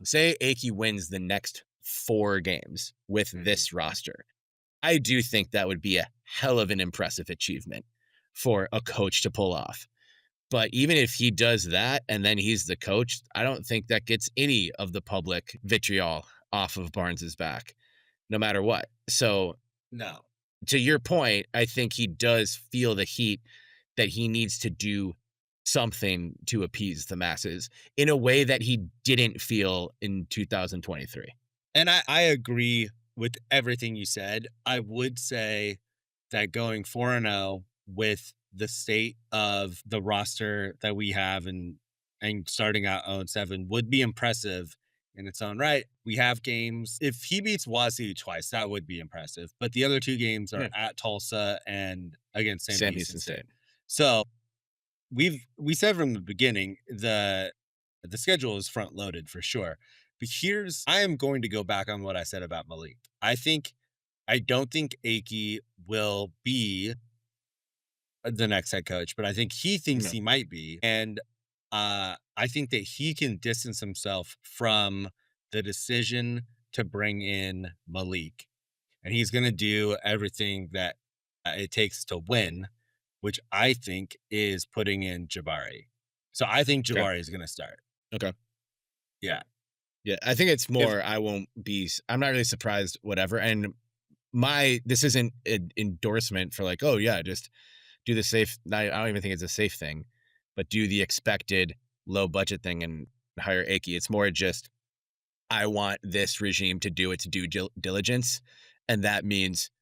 say Aki wins the next 4 games with this roster, I do think that would be a hell of an impressive achievement for a coach to pull off. But even if he does that and then he's the coach, I don't think that gets any of the public vitriol off of Barnes's back, no matter what. So, No. To your point, I think he does feel the heat that he needs to do something to appease the masses in a way that he didn't feel in 2023. And I agree with everything you said. I would say that going 4-0 with the state of the roster that we have and starting out 0-7 would be impressive in its own right. We have games. If he beats Wazzu twice, that would be impressive. But the other 2 games are at Tulsa and against Sam Houston State. So we said from the beginning the schedule is front loaded for sure. But I am going to go back on what I said about Malik. I don't think Aki will be the next head coach, but I think he thinks he might be. And I think that he can distance himself from the decision to bring in Malik. And he's going to do everything that it takes to win, which I think is putting in Jabari. So I think Jabari is going to start. Okay. Yeah. Yeah, I think it's more, I'm not really surprised, whatever. And this isn't an endorsement for like, oh yeah, just do the safe. I don't even think it's a safe thing, but do the expected low budget thing and hire Aki. It's more just, I want this regime to do its due diligence. And that means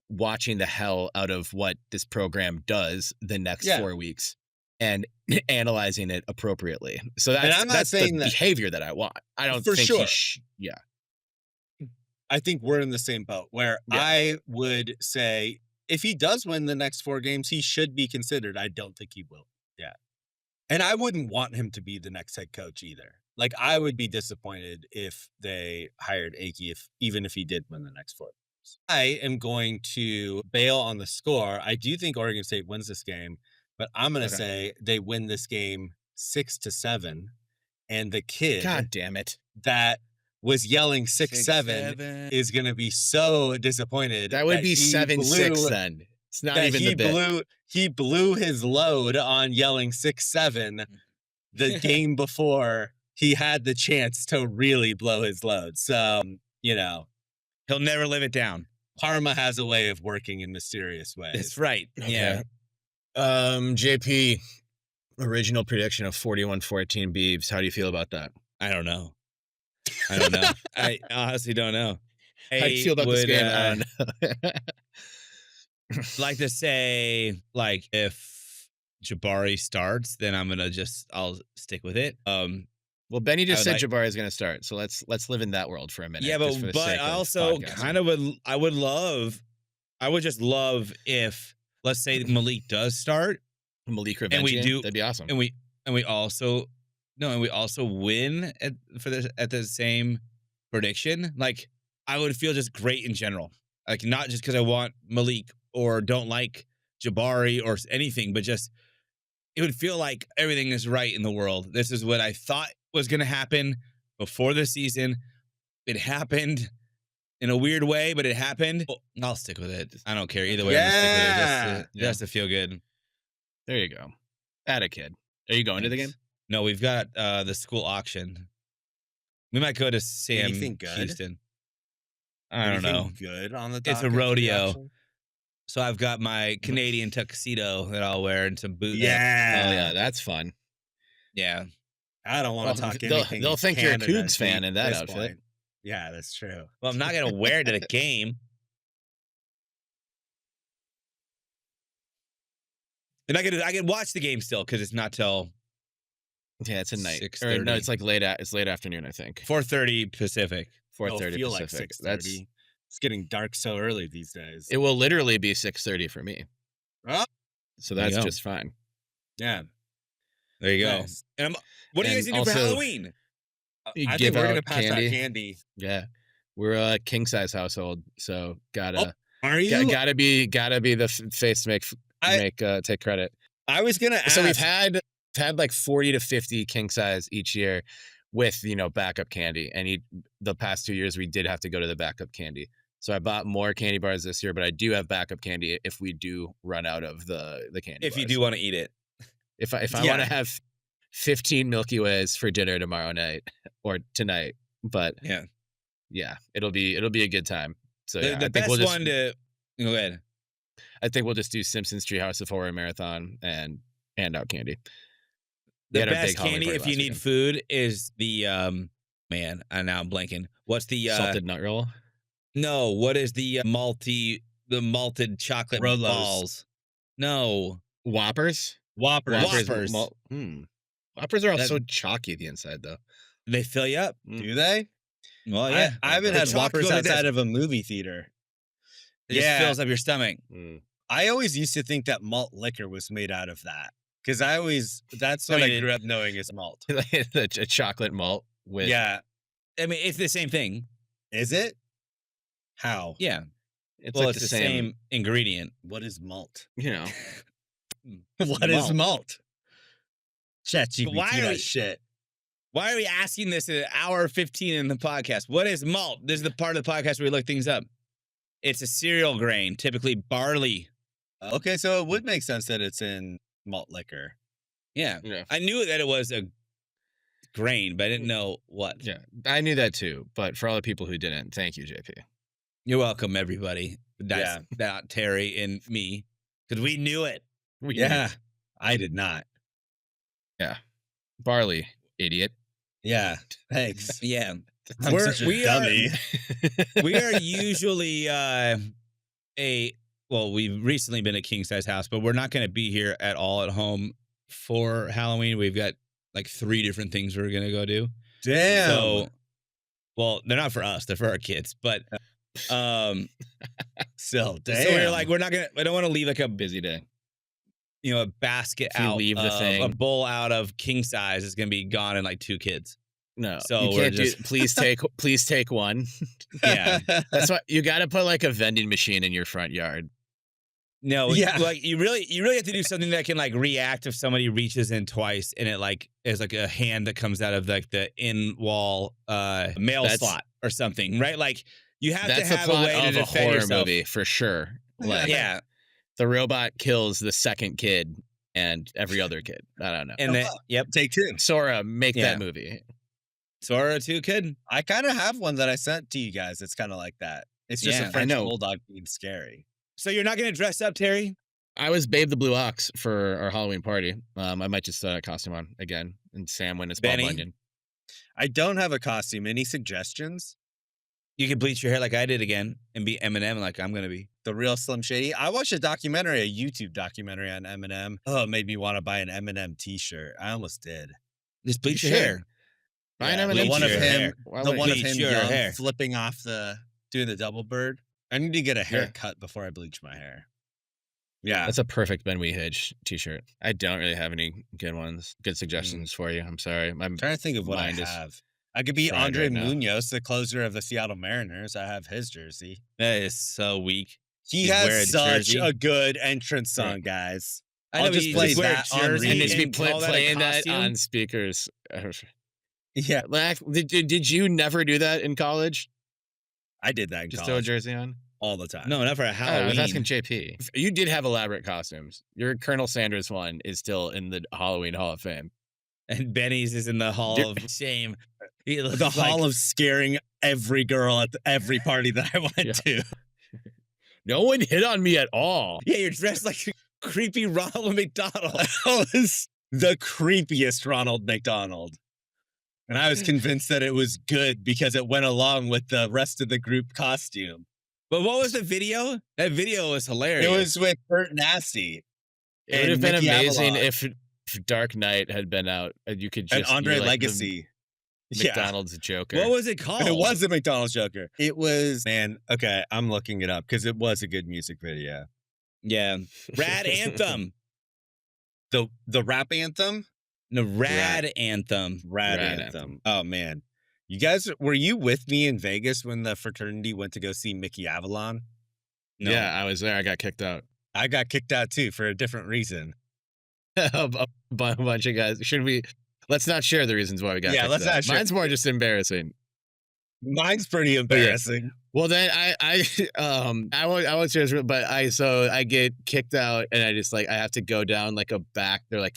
watching the hell out of what this program does the next 4 weeks and analyzing it appropriately. So that's the behavior that I want. I don't think I think we're in the same boat where I would say if he does win the next 4 games, he should be considered. I don't think he will. Yeah. And I wouldn't want him to be the next head coach either. Like, I would be disappointed if they hired Aki, even if he did win the next 4 games. I am going to bail on the score. I do think Oregon State wins this game, but I'm going to say they win this game 6-7. And the kid, God damn it, that was yelling 6-7 is going to be so disappointed. That would be 7-6 then. It's not even the bit. He blew his load on yelling 6-7 the game before he had the chance to really blow his load. So, he'll never live it down. Karma has a way of working in mysterious ways. That's right. Okay. Yeah. JP, original prediction of 41-14 Beavs. How do you feel about that? I don't know. I honestly don't know. How do you feel about this game? I don't know. Like to say, like, if Jabari starts, then I'll stick with it. Well, Benny just said Jabari is going to start, so let's live in that world for a minute. Yeah, but I also kind of I would just love if, let's say Malik does start, Malik revenge, that'd be awesome. And we also win at the same prediction. Like, I would feel just great in general. Like, not just because I want Malik or don't like Jabari or anything, but just it would feel like everything is right in the world. This is what I thought was going to happen before the season. It happened in a weird way, but it happened. I'll stick with it. I don't care either way. I'm gonna stick with it just to feel good. There you go. Atta kid. Are you going to the game? No, we've got the school auction. We might go to Sam Houston. I don't know. Good on the It's a rodeo. So I've got my Canadian tuxedo that I'll wear and some boots. Yeah. Oh yeah, that's fun. Yeah. I don't want to talk anything. They'll think you're a Cougs fan in that outfit. Point. Yeah, that's true. Well, I'm not going to wear it to the game. And I can watch the game still because it's not till it's a night. 6:30. Or no, it's like late afternoon, I think. 4:30 Pacific. 4:30 Pacific. Pacific. Like 6:30. It's getting dark so early these days. It will literally be 6:30 for me. Oh. So that's just fine. Yeah. There you go. Nice. And what are you guys going to do for Halloween? I think we're going to pass out candy. Yeah. We're a king size household, so gotta Are you? Gotta be the face to take credit. I was gonna ask. So we've had like 40 to 50 king size each year with, backup candy. And the past 2 years we did have to go to the backup candy. So I bought more candy bars this year, but I do have backup candy if we do run out of the candy If bars. you do want to eat it. If I want to have 15 Milky Ways for dinner tomorrow night or tonight, but yeah, it'll be a good time. So the best one to go ahead. I think we'll just do Simpsons Treehouse of Horror marathon and hand out candy. The best candy if you need food is the man. I'm blanking. What's the salted nut roll? No, what is the malted chocolate Rolos. balls? No, Whoppers. Whoppers. Whoppers are all so chalky the inside though. They fill you up. Do they? Well, yeah. I haven't had Whoppers outside of a movie theater. It just fills up your stomach. I always used to think that malt liquor was made out of that. Because that's what I grew up knowing as malt. A chocolate malt with. Yeah. I mean, it's the same thing. Is it? How? Yeah. It's well, like it's the same ingredient. What is malt? What is malt? ChatGPT that shit. Why are we asking this at 1:15 in the podcast? What is malt? This is the part of the podcast where we look things up. It's a cereal grain, typically barley. Okay, so it would make sense that it's in malt liquor. Yeah. I knew that it was a grain, but I didn't know what. Yeah, I knew that too. But for all the people who didn't, thank you, JP. You're welcome, everybody. That's not Terry and me, because we knew it. I did not. Yeah, barley, idiot. Yeah, thanks. Yeah, I'm such a dummy. We are usually we've recently been at King Size House, but we're not going to be here at all at home for Halloween. We've got like 3 different things we're going to go do. Damn. So, well, they're not for us; they're for our kids. But still, damn. So we're like, I don't want to leave like a busy day. A basket out, leave the thing. A bowl out of king size is going to be gone in like 2 kids. No, so you can't please take one. Yeah, that's why you got to put like a vending machine in your front yard. No, like you really have to do something that can like react if somebody reaches in twice and it like is like a hand that comes out of like the in wall mail slot or something, right? Like you have to have a way to defend horror yourself. Movie for sure. Like, the robot kills the second kid and every other kid. I don't know. And take 2. Sora, make that movie. Sora 2 kid. I kind of have one that I sent to you guys. It's kind of like that. It's just a French bulldog being scary. So you're not going to dress up, Terry? I was Babe the Blue Ox for our Halloween party. I might just costume on again, and Sam went as Bob Bunyan. I don't have a costume. Any suggestions? You can bleach your hair like I did again and be Eminem like I'm going to be. The real Slim Shady. I watched a YouTube documentary on Eminem. Oh, it made me want to buy an Eminem t-shirt. I almost did. Just bleach your hair. Buy an Eminem t-shirt. The one of him young, flipping off doing the double bird. I need to get a haircut before I bleach my hair. Yeah. That's a perfect Ben Weehage t-shirt. I don't really have any good suggestions for you. I'm sorry. I'm trying to think of what I have. I could be Andre Munoz, the closer of the Seattle Mariners. I have his jersey. That is so weak. He has such a good entrance song, guys. I'll just play that on and just be playing that on speakers. Yeah. Did you never do that in college? I did that in just college. throw a jersey on? All the time. No, not for a Halloween. I was asking JP. You did have elaborate costumes. Your Colonel Sanders one is still in the Halloween Hall of Fame. And Benny's is in the Hall of Shame. The Hall of scaring every girl at every party that I went to. No one hit on me at all. Yeah, you're dressed like a creepy Ronald McDonald. I was the creepiest Ronald McDonald. And I was convinced that it was good because it went along with the rest of the group costume. But what was the video? That video was hilarious. It was with Burt Nasty. It would have been amazing if Dark Knight had been out and you could just... And Andre Legacy. McDonald's Joker. What was it called? It was the McDonald's Joker. It was, okay, I'm looking it up because it was a good music video. Yeah. Rad Anthem. The rap anthem? No, Rad Anthem. Rad Anthem. Oh, man. You guys, were you with me in Vegas when the fraternity went to go see Mickey Avalon? No. Yeah, I was there. I got kicked out. I got kicked out too for a different reason. A bunch of guys. Let's not share the reasons why we got kicked let's out. not share. Mine's more just embarrassing. Mine's pretty embarrassing. Well, then I won't share this, but I get kicked out and I have to go down like a back. They're like,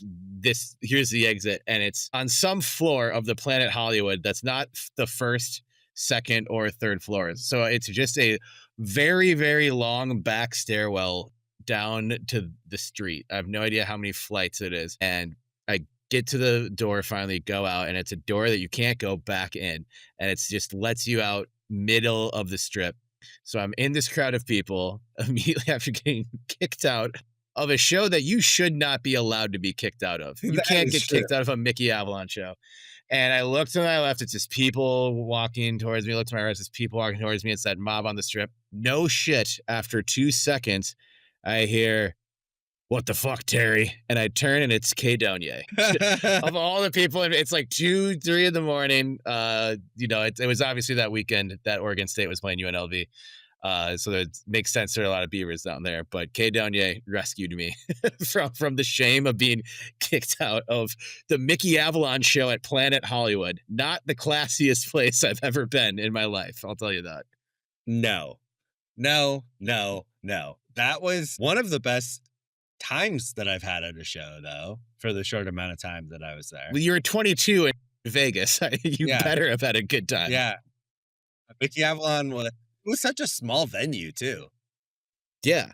here's the exit. And it's on some floor of the Planet Hollywood. That's not the first, second, or third floors. So it's just a very, very long back stairwell down to the street. I have no idea how many flights it is. And I get to the door, finally go out, and it's a door that you can't go back in. And it's just lets you out middle of the strip. So I'm in this crowd of people immediately after getting kicked out of a show that you should not be allowed to be kicked out of. You can't get kicked out of a Mickey Avalon show. And I look to my left, it's just people walking towards me. I look to my right, it's just people walking towards me. It's that mob on the strip. No shit. After 2 seconds, I hear, "What the fuck, Terry?" And I turn and it's K Donye. Of all the people, it's like 2, 3 in the morning. It was obviously that weekend that Oregon State was playing UNLV. So it makes sense there are a lot of Beavers down there. But K Donye rescued me from the shame of being kicked out of the Mickey Avalon show at Planet Hollywood. Not the classiest place I've ever been in my life. I'll tell you that. No. That was one of the best times that I've had at a show, though, for the short amount of time that I was there. Well, you were 22 in Vegas. You better have had a good time. Yeah. Mickey Avalon was such a small venue, too. Yeah.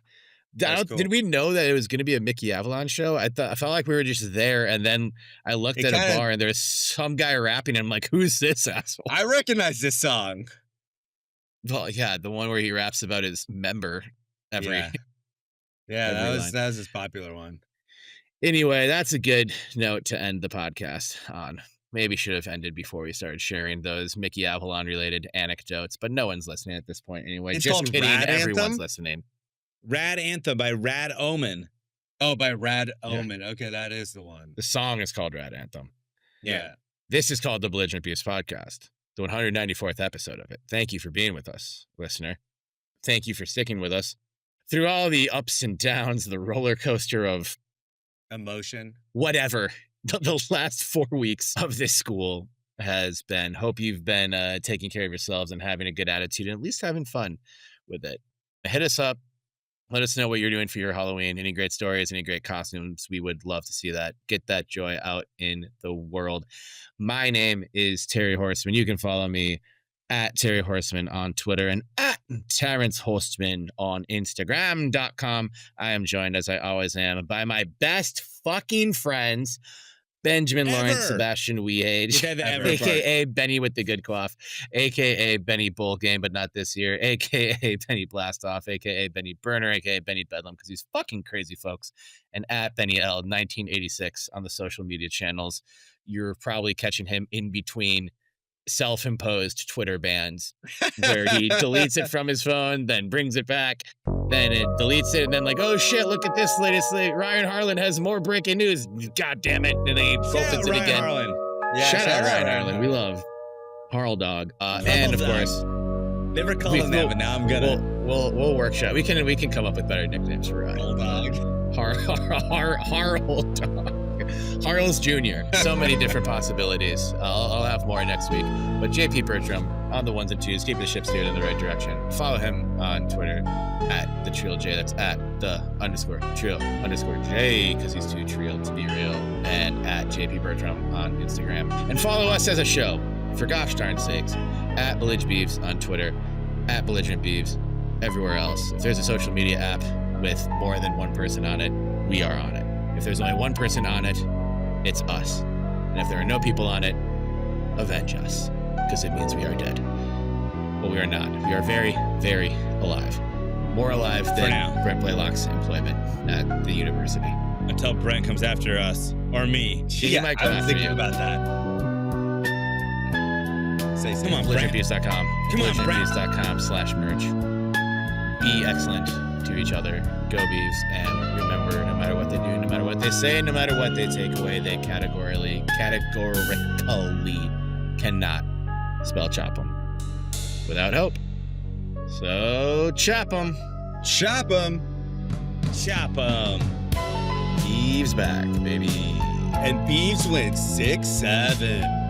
Cool. Did we know that it was going to be a Mickey Avalon show? I felt like we were just there, and then I looked at a bar, and there's some guy rapping, and I'm like, who's this asshole? I recognize this song. Well, yeah, the one where he raps about his member every... Yeah, that was his popular one. Anyway, that's a good note to end the podcast on. Maybe should have ended before we started sharing those Mickey Avalon related anecdotes, but no one's listening at this point anyway. It's just called kidding, Rad everyone's Anthem? listening. Rad Anthem by Rad Omen. Oh, by Rad Omen. Okay, that is the one. The song is called Rad Anthem. Yeah. This is called the Belligerent Beavs podcast, the 194th episode of it. Thank you for being with us, listener. Thank you for sticking with us through all the ups and downs, the roller coaster of emotion, whatever the last 4 weeks of this school has been. Hope you've been taking care of yourselves and having a good attitude and at least having fun with it. Hit us up. Let us know what you're doing for your Halloween. Any great stories, any great costumes. We would love to see that. Get that joy out in the world. My name is Terry Horseman. You can follow me at Terry Horseman on Twitter and at Terrence Horstman on Instagram.com. I am joined, as I always am, by my best fucking friends, Benjamin Lawrence, Sebastian Weade, a.k.a. Benny with the good cough, a.k.a. Benny Bowl Game, but not this year, a.k.a. Benny Blastoff, a.k.a. Benny Burner, a.k.a. Benny Bedlam, because he's fucking crazy, folks, and at Benny L. 1986 on the social media channels. You're probably catching him in between self-imposed Twitter bans where he deletes it from his phone, then brings it back, then it deletes it, and then like, oh shit, look at this latest thing. Ryan Harlan has more breaking news. God damn it. And then he opens it again. Yeah, shout out Ryan Harlan. We love Harl Dog. And of course, never called him that, but now I'm gonna. We'll workshop. We can come up with better nicknames for Harl Dog. Harl Dog. Harl's Jr. So many different possibilities. I'll have more next week. But JP Bertram on the ones and twos, keeping the ship steered in the right direction. Follow him on Twitter at the Trill J. That's at the _Trill_J because he's too trill to be real. And at JP Bertram on Instagram. And follow us as a show, for gosh darn sakes, at Belligerent Beavs on Twitter, at Belligerent Beavs, everywhere else. If there's a social media app with more than one person on it, we are on it. If there's only one person on it, it's us. And if there are no people on it, avenge us, because it means we are dead. But we are not. We are very, very alive. More alive than Brent Blaylock's employment at the university. Until Brent comes after us, or me. He might come I was after thinking you. about that. Come on, Brent. BelligerentBeavs.com. Come on, Brent. BelligerentBeavs.com/merch. Be excellent to each other. Go Beavs. And remember, no matter what they do, no matter what they say, no matter what they take away, they categorically cannot spell chop 'em without hope. So chop 'em. Chop them. Chop 'em. Beavs back, baby. And Beavs win 6-7.